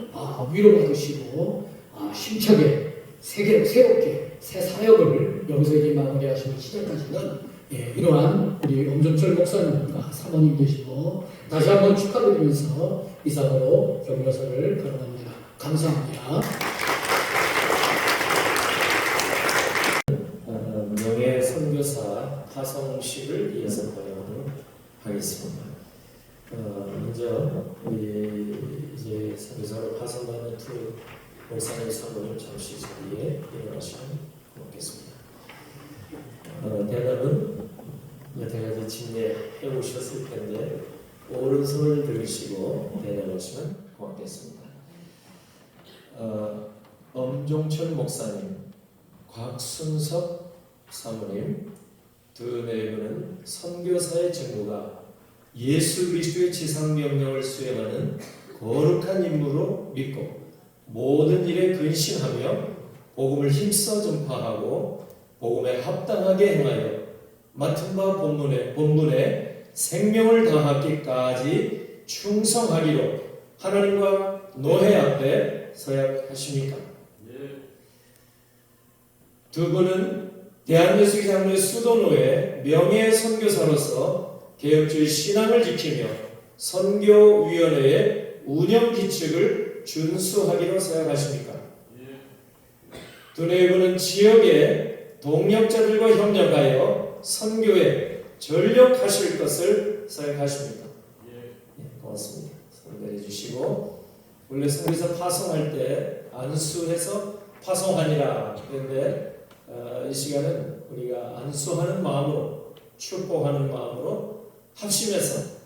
위로받으시고 힘차게 새롭게 새 사역을 여기서 이제 마무리하시고 시작하시는 이러한 우리 엄준철 목사님과 사모님 되시고 다시 한번 축하드리면서 이상으로 격려서를 걸어갑니다. 감사합니다.
명예 선교사 파송식을 이어서 보내도록 하겠습니다. 먼저 우리 이제 선교사로 파송받는 두 목사님 사모님 잠시 자리에 일어나시면 고맙겠습니다. 대답은 여태까지 진례해 오셨을 텐데 오른손을 들으시고 대답하시면 고맙겠습니다. 엄종철 목사님, 곽순석 사모님 두 네 분은 선교사의 직무가 예수 그리스도의 지상명령을 수행하는 거룩한 임무로 믿고 모든 일에 근신하며 복음을 힘써 전파하고 복음에 합당하게 행하여 맡은 바 본분에 생명을 다하기까지 충성하기로 하나님과 노회 앞에 서약하십니까? 두 분은 대한예수교장로회 수도노회 명예 선교사로서 개혁주의 신앙을 지키며 선교위원회의 운영 기칙을 준수하기로 서약하십니까? 두 네 분은 지역의 동력자들과 협력하여 선교에 전력하실 것을 서약하십니까? 고맙습니다. 손 내려주시고 원래 선교사 파송할 때 안수해서 파송하니라 그런데 이 시간은 우리가 안수하는 마음으로 축복하는 마음으로 합심해서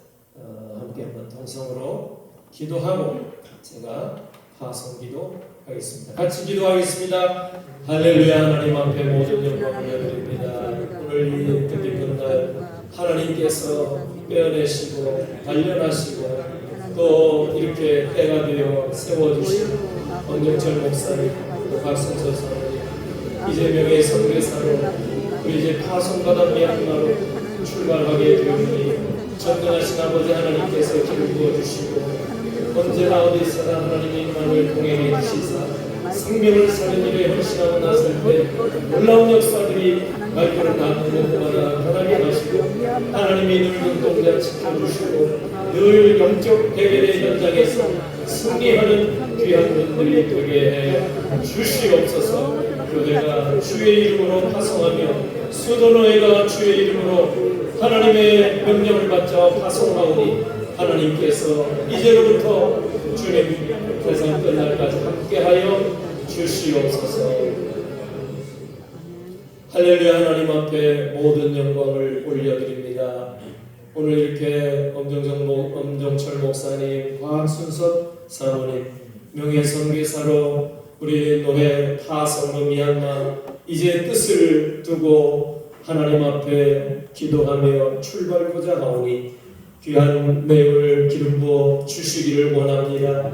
함께 한번 동성으로 기도하고 제가 파송기도 하겠습니다. 같이 기도하겠습니다. 할렐루야. 하나님 앞에 모든 영광을 올려드립니다. 오늘 이 뜻깊은 날 하나님께서 빼어내시고 단련하시고 또 이렇게 때가 되어 세워주신 엄정철 목사님, 또 박성서 사모님, 이재명의 선교사로 우리 이제 파송받아 미얀마로 출발하게 되오니 전능하신 아버지 하나님께서 길을 부어주시고 언제나 어디서나 하나님의 임만을 동행해 주시사 생명을 사는 일에 헌신하고 나설 때 놀라운 역사들이 발걸음 나누는 곳마다 변하게 하시고 하나님이 늘 눈동자 지켜주시고 늘 영적 대결의 현장에서 승리하는 귀한 분들이 되게 해 주시옵소서. 교회가 주의 이름으로 파송하며 수도노회가 주의 이름으로 하나님의 명령을 받자 파송하오니 하나님께서 이제로부터 주님 세상 끝날까지 함께하여 주시옵소서. 할렐루야. 하나님 앞에 모든 영광을 올려드립니다. 오늘 이렇게 엄정철 목사님, 박순섭 사모님, 명예선교사로 우리 노회 파송로 미얀마 이제 뜻을 두고 하나님 앞에 기도하며 출발하고자 하오니 귀한 매울 기름 부어 주시기를 원합니다.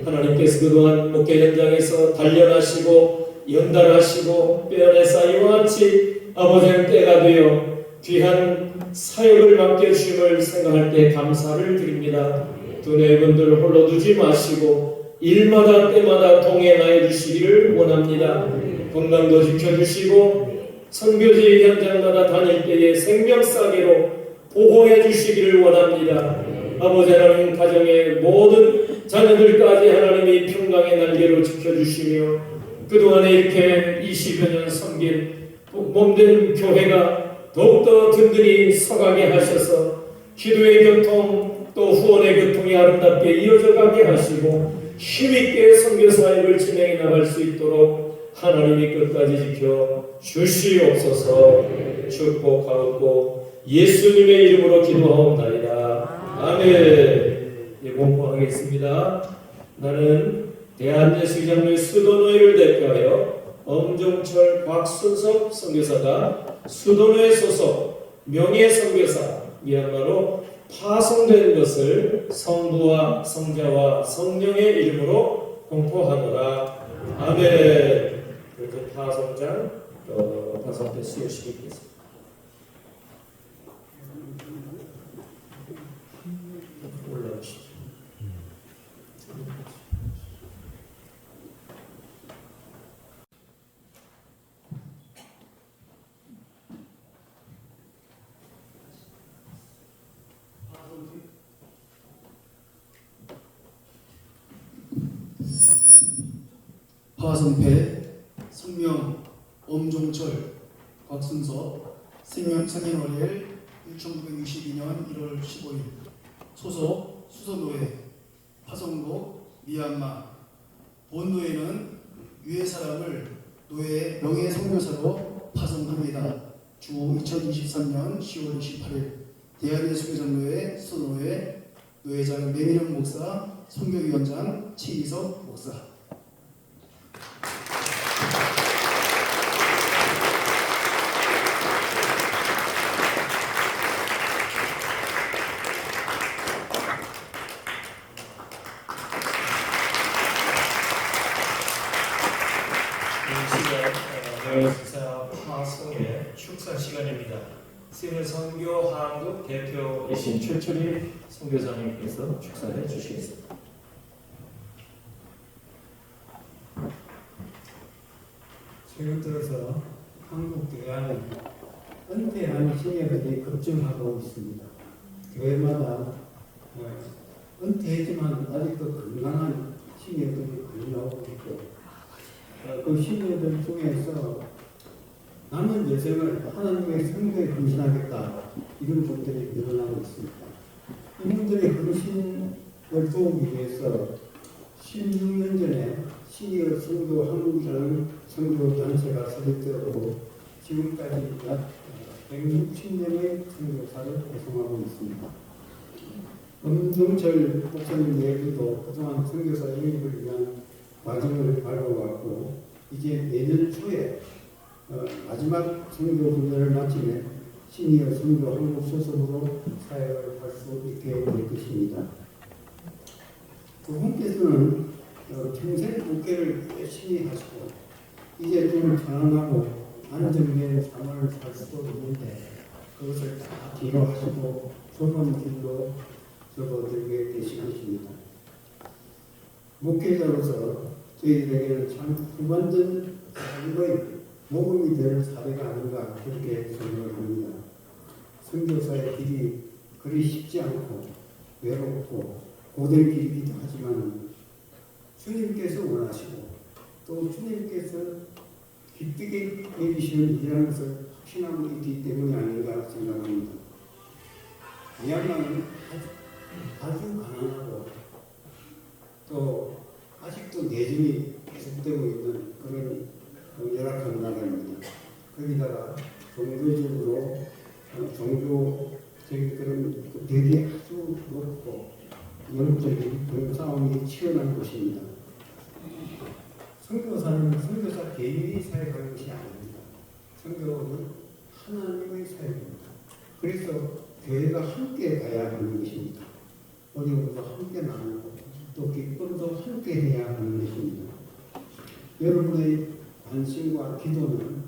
하나님께서 그동안 목회 현장에서 단련하시고 연달하시고 빼어내사 이와 같이 아버지의 때가 되어 귀한 사역을 맡겨주심을 생각할 때 감사를 드립니다. 두네 분들 홀로 두지 마시고 일마다 때마다 동행하여 주시기를 원합니다. 건강도 지켜주시고 선교지 현장마다 다닐 때에 생명사계로 보호해 주시기를 원합니다. 아버지 하나님 가정의 모든 자녀들까지 하나님이 평강의 날개로 지켜주시며 그동안에 이렇게 20여 년 섬긴 몸된 교회가 더욱더 든든히 서가게 하셔서 기도의 교통 또 후원의 교통이 아름답게 이어져 가게 하시고 힘있게 선교 사역을 진행해 나갈 수 있도록 하나님이 끝까지 지켜 주시옵소서. 축복하옵고 예수님의 이름으로 기도하옵나이다. 아멘. 예, 공포하겠습니다. 나는 대한예수장로회 수도노회를 대표하여 엄정철 곽순섭 선교사가 수도노회 소속 명예선교사 미얀마로 파송된 것을 성부와 성자와 성령의 이름으로 공포하노라. 아멘. 이렇게 파송장 파송대 수여시키겠습니다. 올라오시죠.
파송패 성명 엄종철 곽순섭 생년월일 1962년 1월 15일 소속 수서노회 파송로 미얀마 본노회는 유해 사람을 노회 명예선교사로 파송합니다. 주 2023년 10월 28일 대한예수교장로회 수서노회 노회장 매미령 목사 선교위원장 최희석 목사.
명예선교사 파송의 축사 시간입니다. 세계 선교 한국 대표이신 최철희 선교사님께서 축사해 주시겠습니다.
최근 들어서 한국 교회는 은퇴한 신예들이 급증하고 있습니다. 교회마다 은퇴했지만 아직도 건강한 신예들이 많이 나오고 있고 그 신예들 중에서 남은 여생을 하나님의 성도에 헌신하겠다 이런 분들이 늘어나고 있습니다. 이분들의 헌신을 도우기 위해서 16년 전에 신예 선교 한국이라는 선교 단체가 설립되었고 지금까지 약 160명의 선교사를 구성하고 있습니다. 엄정철 목사님 외에도 그동안 선교사 영입을 위한 과정을 밟아왔고 이제 내년 초에 마지막 선교 훈련을 마치면 시니어 선교 한국 소속으로 사역을 할 수 있게 될 것입니다. 두 분께서는 평생 목회를 열심히 하시고 이제 좀 편안하고 안정된 삶을 살 수도 있는데 그것을 다 뒤로 하시고 좁은 길로 접어들게 되신 것입니다. 목회자로서 저희들에게는 참 후반전 삶의 모범이 될 사례가 아닌가 그렇게 생각을 합니다. 선교사의 길이 그리 쉽지 않고 외롭고 고된 길이기도 하지만 주님께서 원하시고 또 주님께서 기쁘게 여기시는 일이라는 것을 확신하고 있기 때문이 아닌가 생각합니다. 미얀마는 아주 가난하고 또 아직도 내전이 계속되고 있는 그런 열악한 나라입니다. 거기다가 종교적으로 종교적인 그런 벽이 아주 높고 영적인 그런 싸움이 치열한 곳입니다. 선교사는 선교사 개인이 사역하는 것이 아닙니다. 선교는 하나님의 사역입니다. 그래서 교회가 함께 가야 하는 것입니다. 어려움도 함께 나누고 또 기쁨도 함께 해야 하는 것입니다. 여러분의 관심과 기도는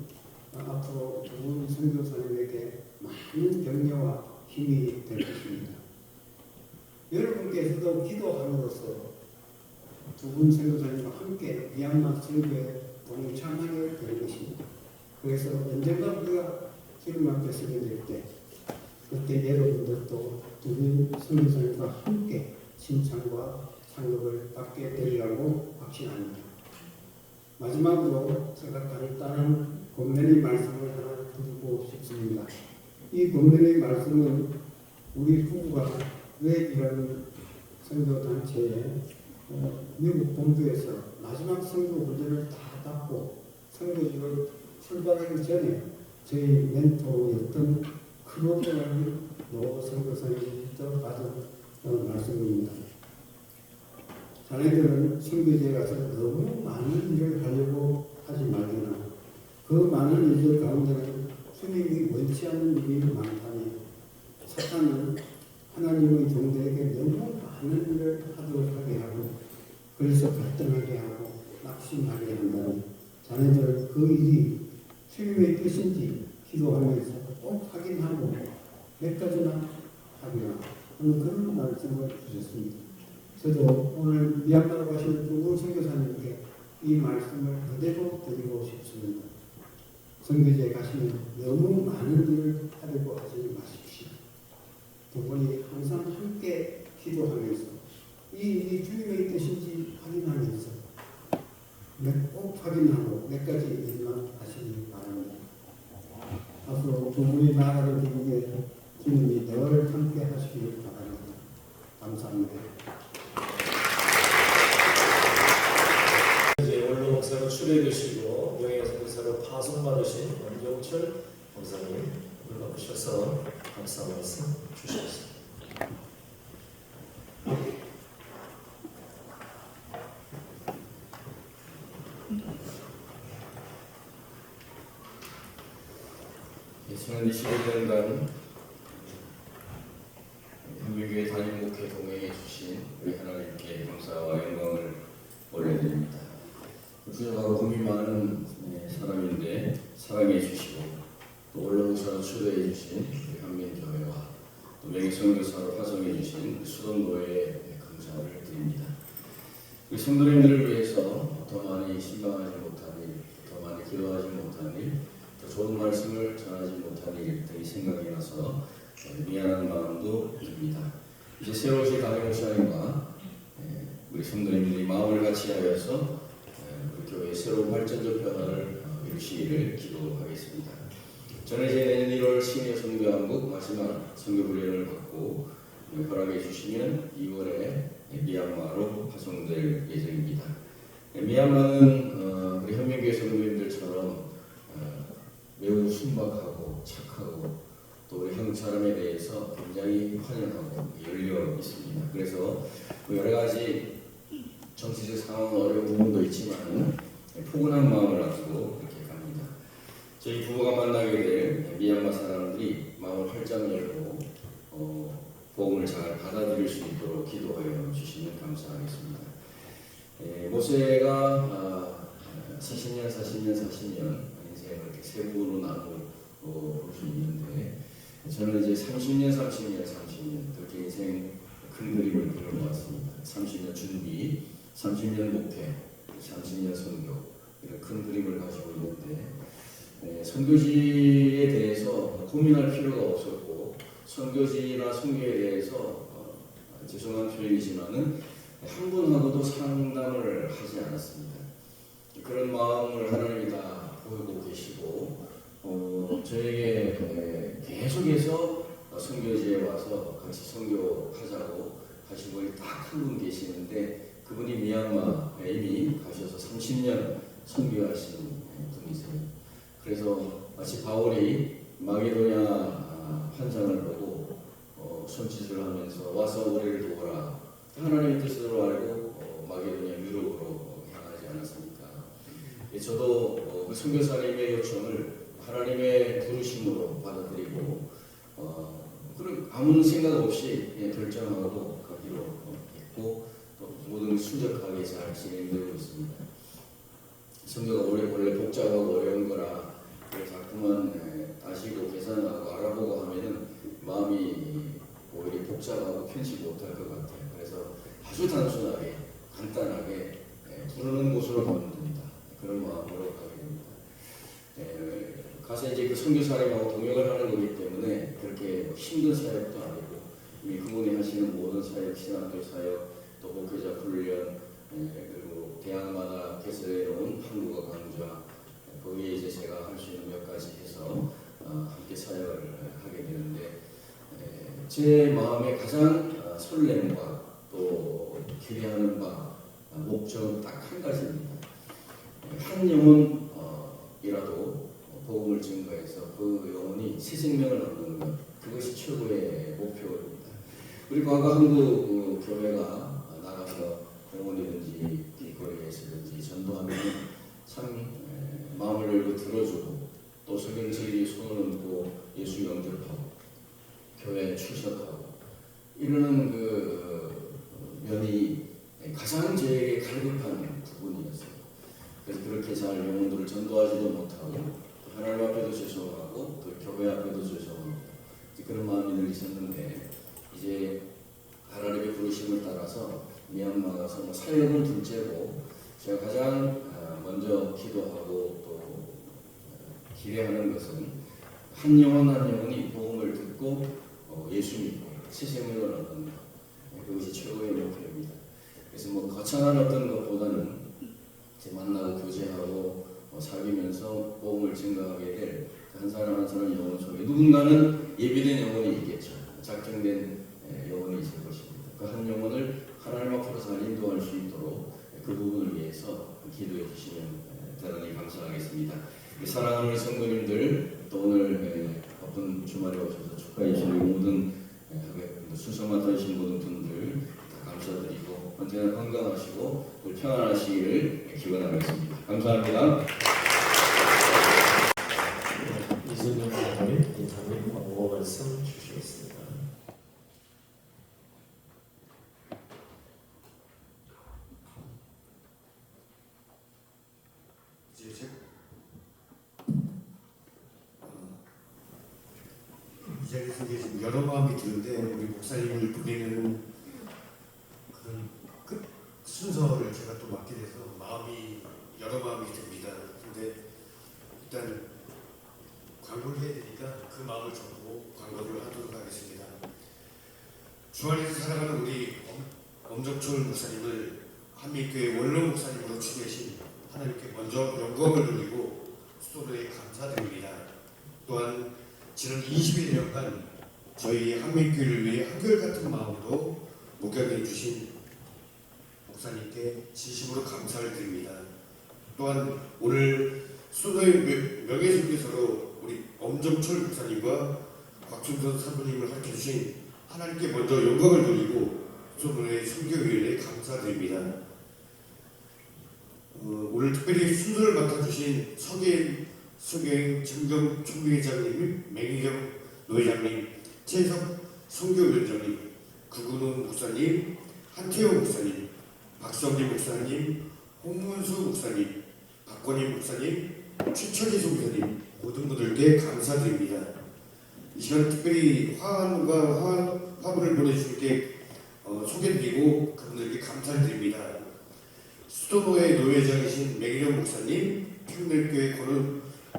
앞으로 두 분 선교사님에게 많은 격려와 힘이 될 것입니다. 여러분께서도 기도함으로써 두 분 선교사님과 함께 미얀마 선교에 동참하게 될 것입니다. 그래서 언젠가 우리가 주님 앞에 서게 될 때 그때 여러분들도 두 분 선교사님과 함께 칭찬과 상급을 받게 되리라고 확신합니다. 마지막으로 제가 간단한 권면의 말씀을 하나 드리고 싶습니다. 이 권면의 말씀은 우리 부부가 웹이라는 선교단체에 미국 본부에서 마지막 선교 훈련을 다 받고 선교지로 출발하기 전에 저희 멘토였던 크로버라는 노 선교사님부터 받은 말씀입니다. 자네들은 선교지에 가서 너무 많은 일을 하려고 하지 말거나 그 많은 일들 가운데는 주님이 원치 않는 일이 많다니 사탄은 하나님의 종들에게 너무 많은 일을 하도록 하게 하고 그래서 갈등하게 하고 낙심하게 한다니 자네들 그 일이 주님의 뜻인지 기도하면서 꼭 확인하고 몇 가지나 하기라 하는 그런 말씀을 주셨습니다. 저도 오늘 미얀마로 가시는 두 분 선교사님께 이 말씀을 그대로 드리고 싶습니다. 선교지에 가시면 너무 많은 일을 하려고 하지 마십시오. 두 분이 항상 함께 기도하면서 이 일이 주님의 뜻인지 확인하면서 꼭 확인하고 몇 가지 일만 하시기 바랍니다. 앞으로 두 분이 나아가는 길에 주님이 늘 함께 하시길 바랍니다. 감사합니다.
이제 원로 목사로 출애해 주시고 명예 선교사로 파송받으신 원종철 목사님 불러주셔서 감사 말씀 주시겠습니다.
지난 21년간 한국교회 담임 목회 동행해 주신 우리 하나님께 감사와 영광을 올려드립니다. 부족하고 고민 많은 사람인데 사랑해 주시고 또 원로목사로 초대해 주신 우리 한민교회와 또 명예선교사로 파송해 주신 수동교회에 감사를 드립니다. 우리 성도님들을 위해서 더 많이 신방하지 못한 일, 더 많이 기도하지 못한 일, 더 좋은 말씀을 전하지 못한 일들이 생각이 나서 미안한 마음도 듭니다. 이제 새로우신 담임 목사님과 우리 성도님들이 마음을 같이 하여서 우리 교회의 새로운 발전적 변화를 이루시기를 기도하겠습니다. 저는 이제 내년 1월 시니어 선교한국 마지막 선교훈련을 받고 허락해 주시면 2월에 미얀마로 파송될 예정입니다. 미얀마는 우리 현명교회 선교인들처럼 매우 순박하고 착하고 또 우리 한국 사람에 대해서 굉장히 환영하고 열려 있습니다. 그래서 여러 가지 정치적 상황은 어려운 부분도 있지만 포근한 마음을 가지고 이렇게 갑니다. 저희 부부가 만나게 될 미얀마 사람들이 마음을 활짝 열고 복음을 잘 받아들일 수 있도록 기도하여 주시면 감사하겠습니다. 모세가 40년 인생을 이렇게 세 부분으로 나누어 볼 수 있는데 저는 이제 30년 그렇게 인생 큰 그림을 그려보았습니다. 30년 준비, 30년 목회, 30년 선교 이런 큰 그림을 가지고 있는데 선교지에 대해서 고민할 필요가 없었고 선교지나 선교에 대해서 죄송한 표현이지만은 한 분하고도 상담을 하지 않았습니다. 그런 마음을 하나님이 다 보이고 계시고 저에게 계속해서 선교지에 와서 같이 선교하자고 하시고 딱 한 분 계시는데 그분이 미얀마에 이미 가셔서 30년 선교하신 분이세요. 그래서 마치 바울이 마게도냐 환상을 보고 손짓을 하면서 와서 우리를 도와라 하나님의 뜻으로 알고 마게도냐 유럽으로 향하지 않았습니까? 저도 그 선교사님의 요청을 하나님의 부르심으로 받아들이고 그런 아무 생각 없이 결정하고 가기로 했고 또 모든 순적하게 잘 진행되고 있습니다. 선교가 원래 복잡하고 어려운 거라 자꾸만 따지고 계산하고 알아보고 하면은 마음이 오히려 복잡하고 편치 못할 것 같아요. 그래서 아주 단순하게 간단하게 부르는 곳으로 가면 됩니다. 그런 마음으로 가게 됩니다. 가서 이제 그 선교사님하고 동역을 하는 거기 때문에 그렇게 힘든 사역도 아니고 이미 그분이 하시는 모든 사역, 신학교 사역, 또 목회자 훈련, 그리고 대학마다 개설해 놓은 한국어 강좌 거기에 이제 제가 할 수 있는 몇 가지 해서 함께 사역을 하게 되는데 제 마음에 가장 설렘과 또 기대하는 바 목적은 딱 한 가지입니다. 한 영혼이라도 복음을 증거해서 그 영혼이 새 생명을 얻는 것 그것이 최고의 목표입니다. 그리고 과거 한국 교회가 나가서 병원이든지 길거리에서든지 전도하면 참 마음을 열고 들어주고 또 성경책이 손을 얹고 예수 영접하고 교회에 출석하고 이러는 그 면이 가장 저에게 갈급한 부분이었어요. 그래서 그렇게 잘 영혼들을 전도하지도 못하고 하나님 앞에도 죄송하고 또 교회 앞에도 죄송하고 그런 마음이 늘 있었는데 이제 하나님의 부르심을 따라서 미얀마 가서 사역은 둘째고 제가 가장 먼저 기도하고 또 기대하는 것은 한 영혼이 복음을 듣고 예수 믿고 새 생명을 얻는 것 그것이 최고의 목표입니다. 그래서 거창한 어떤 것보다는 만나고 교제하고 사귀면서 복음을 증거하게 될 한 사람 한 사람 영혼 속에 누군가는 예비된 영혼이 있겠죠. 작정된 영혼이 있을 것입니다. 그 한 영혼을 하나님 앞으로 잘 인도할 수 있도록 그 부분을 위해서 기도해 주시면 대단히 감사하겠습니다. 사랑하는 성도님들 또 오늘 바쁜 주말에 오셔서 축하해 주시는 모든 순서 맡아주신 모든 분들 다 감사드리고 언제나 건강하시고 평안하시기를 기원하겠습니다. 감사합니다.
이순영 장로님, 이탄님 광고 말씀 주시겠습니다.
이 자리에서 이제 지금 여러 마음이 드는데 우리 목사님을 보내는 그런 끝 순서를 제가 또 맡게 돼서 마음이 여러 마음이 듭니다. 근데 일단 광고를 해야 되니까 그 마음을 접고 광고를 하도록 하겠습니다. 주 안에서 살아가는 우리 엄정철 목사님을 한미교회 원로 목사님으로 추대하신 하나님께 먼저 영광을 돌리고 수도로에 감사드립니다. 또한 지난 20여 년간 저희 한민교회를 위해 한결같은 마음으로 목양해 주신 목사님께 진심으로 감사를 드립니다. 또한 오늘 수도의 명예선교사로 우리 엄정철 목사님과 곽충선 사부님을 가르쳐주신 하나님께 먼저 영광을 돌리고 수도의 선교위원회에 감사드립니다. 오늘 특별히 순서를 맡아주신 서계인 정경 총회장님, 맹희경 노회장님, 최석 선교위원장님, 구근호 목사님, 한태호 목사님, 박성진 목사님, 홍문수 목사님, 박권희 목사님, 최철희 선교사님 모든 분들께 감사드립니다. 이 시간 특별히 화분을 보내주신 게 소개드리고 그분들께 감사를 드립니다. 수도노회 노회장이신 맥이령 목사님, 평일교회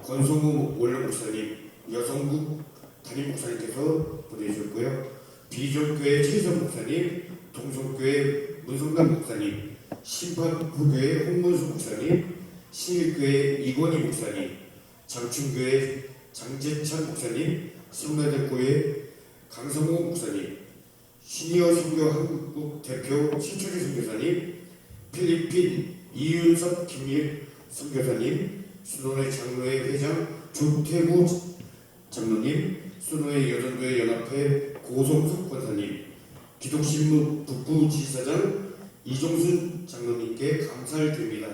권성우 원로 목사님, 여성국 담임 목사님께서 보내주셨고요. 비전교회 최선 목사님, 동성교회 문성남 목사님, 심판후교회 홍문수 목사님, 신일교회 이권희 목사님, 장충교회 장재찬 목사님, 성나대교회 강성호 목사님, 시니어 선교 한국 대표 신철희 선교사님, 필리핀 이윤섭 김일 선교사님, 수도회 장로회 회장 조태구 장로님, 수도회 여전도회 연합회 고성석 권사님, 기독신문 북부지사장 이종순 장로님께 감사를 드립니다.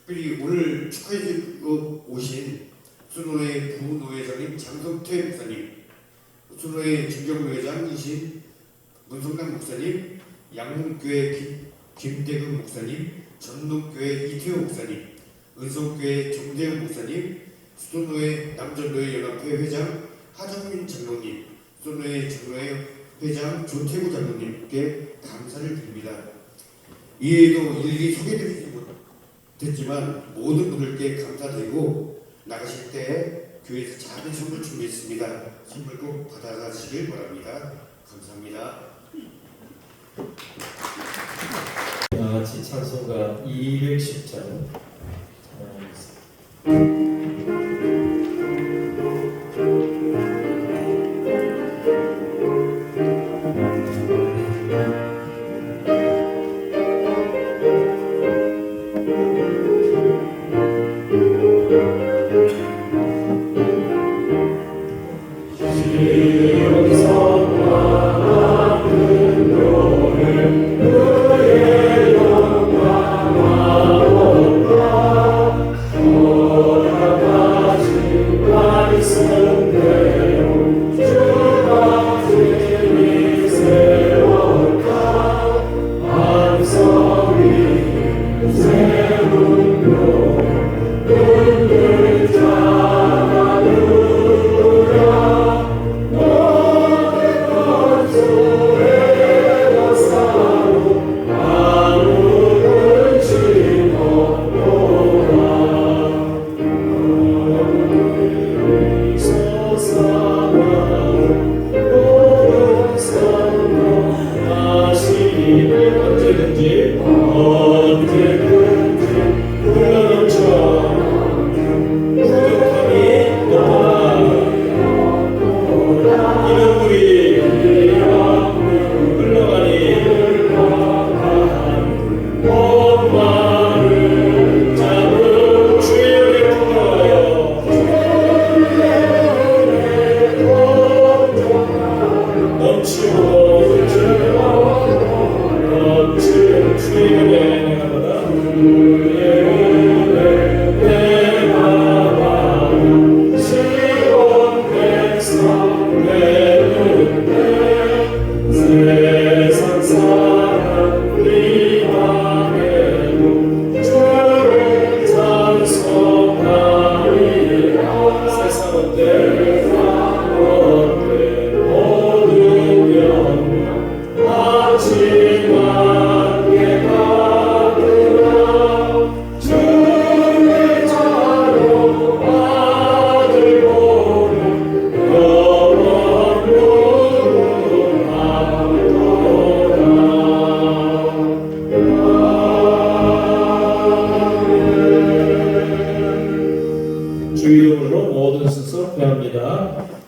특별히 오늘 축하해주고 오신 수도회 부노회장님 장성태 목사님, 수도회 중경노회장이신 문성남 목사님, 양문교회 김대근 목사님, 전동교회 이태호 목사님, 은성교회 정대영 목사님, 수도노회 남전도회 연합회 회장 하정민 장로님, 수도노회 장로회 회장 조태구 장로님께 감사를 드립니다. 이외에도 일일이 소개드리지 못했지만 모든 분들께 감사드리고 나가실 때 교회에서 작은 선물 준비했습니다. 선물 꼭 받아가시길 바랍니다. 감사합니다.
같이 찬송가 210장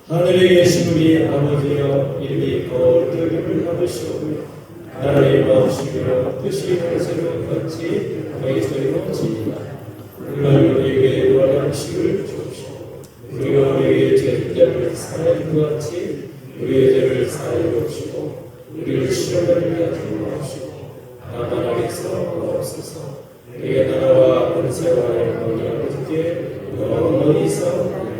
하늘에 계신 우리 아버지여, 이름이 거룩하게 받으시오며 나라의 마음시며 뜻이 하늘에서 같이 여기서 이루어지이다. 오늘 우리에게 요한한 음식을 주옵시고 우리가 우리에게 죄진 자를 사하여 것 같이 우리의 죄를 사하여 주옵시고 우리를 시험하게 하지 마옵시고 다만 악에서 구하옵소서. 우리의 나라와 권세와 영광이 아버지께 영원히 있사옵나이다.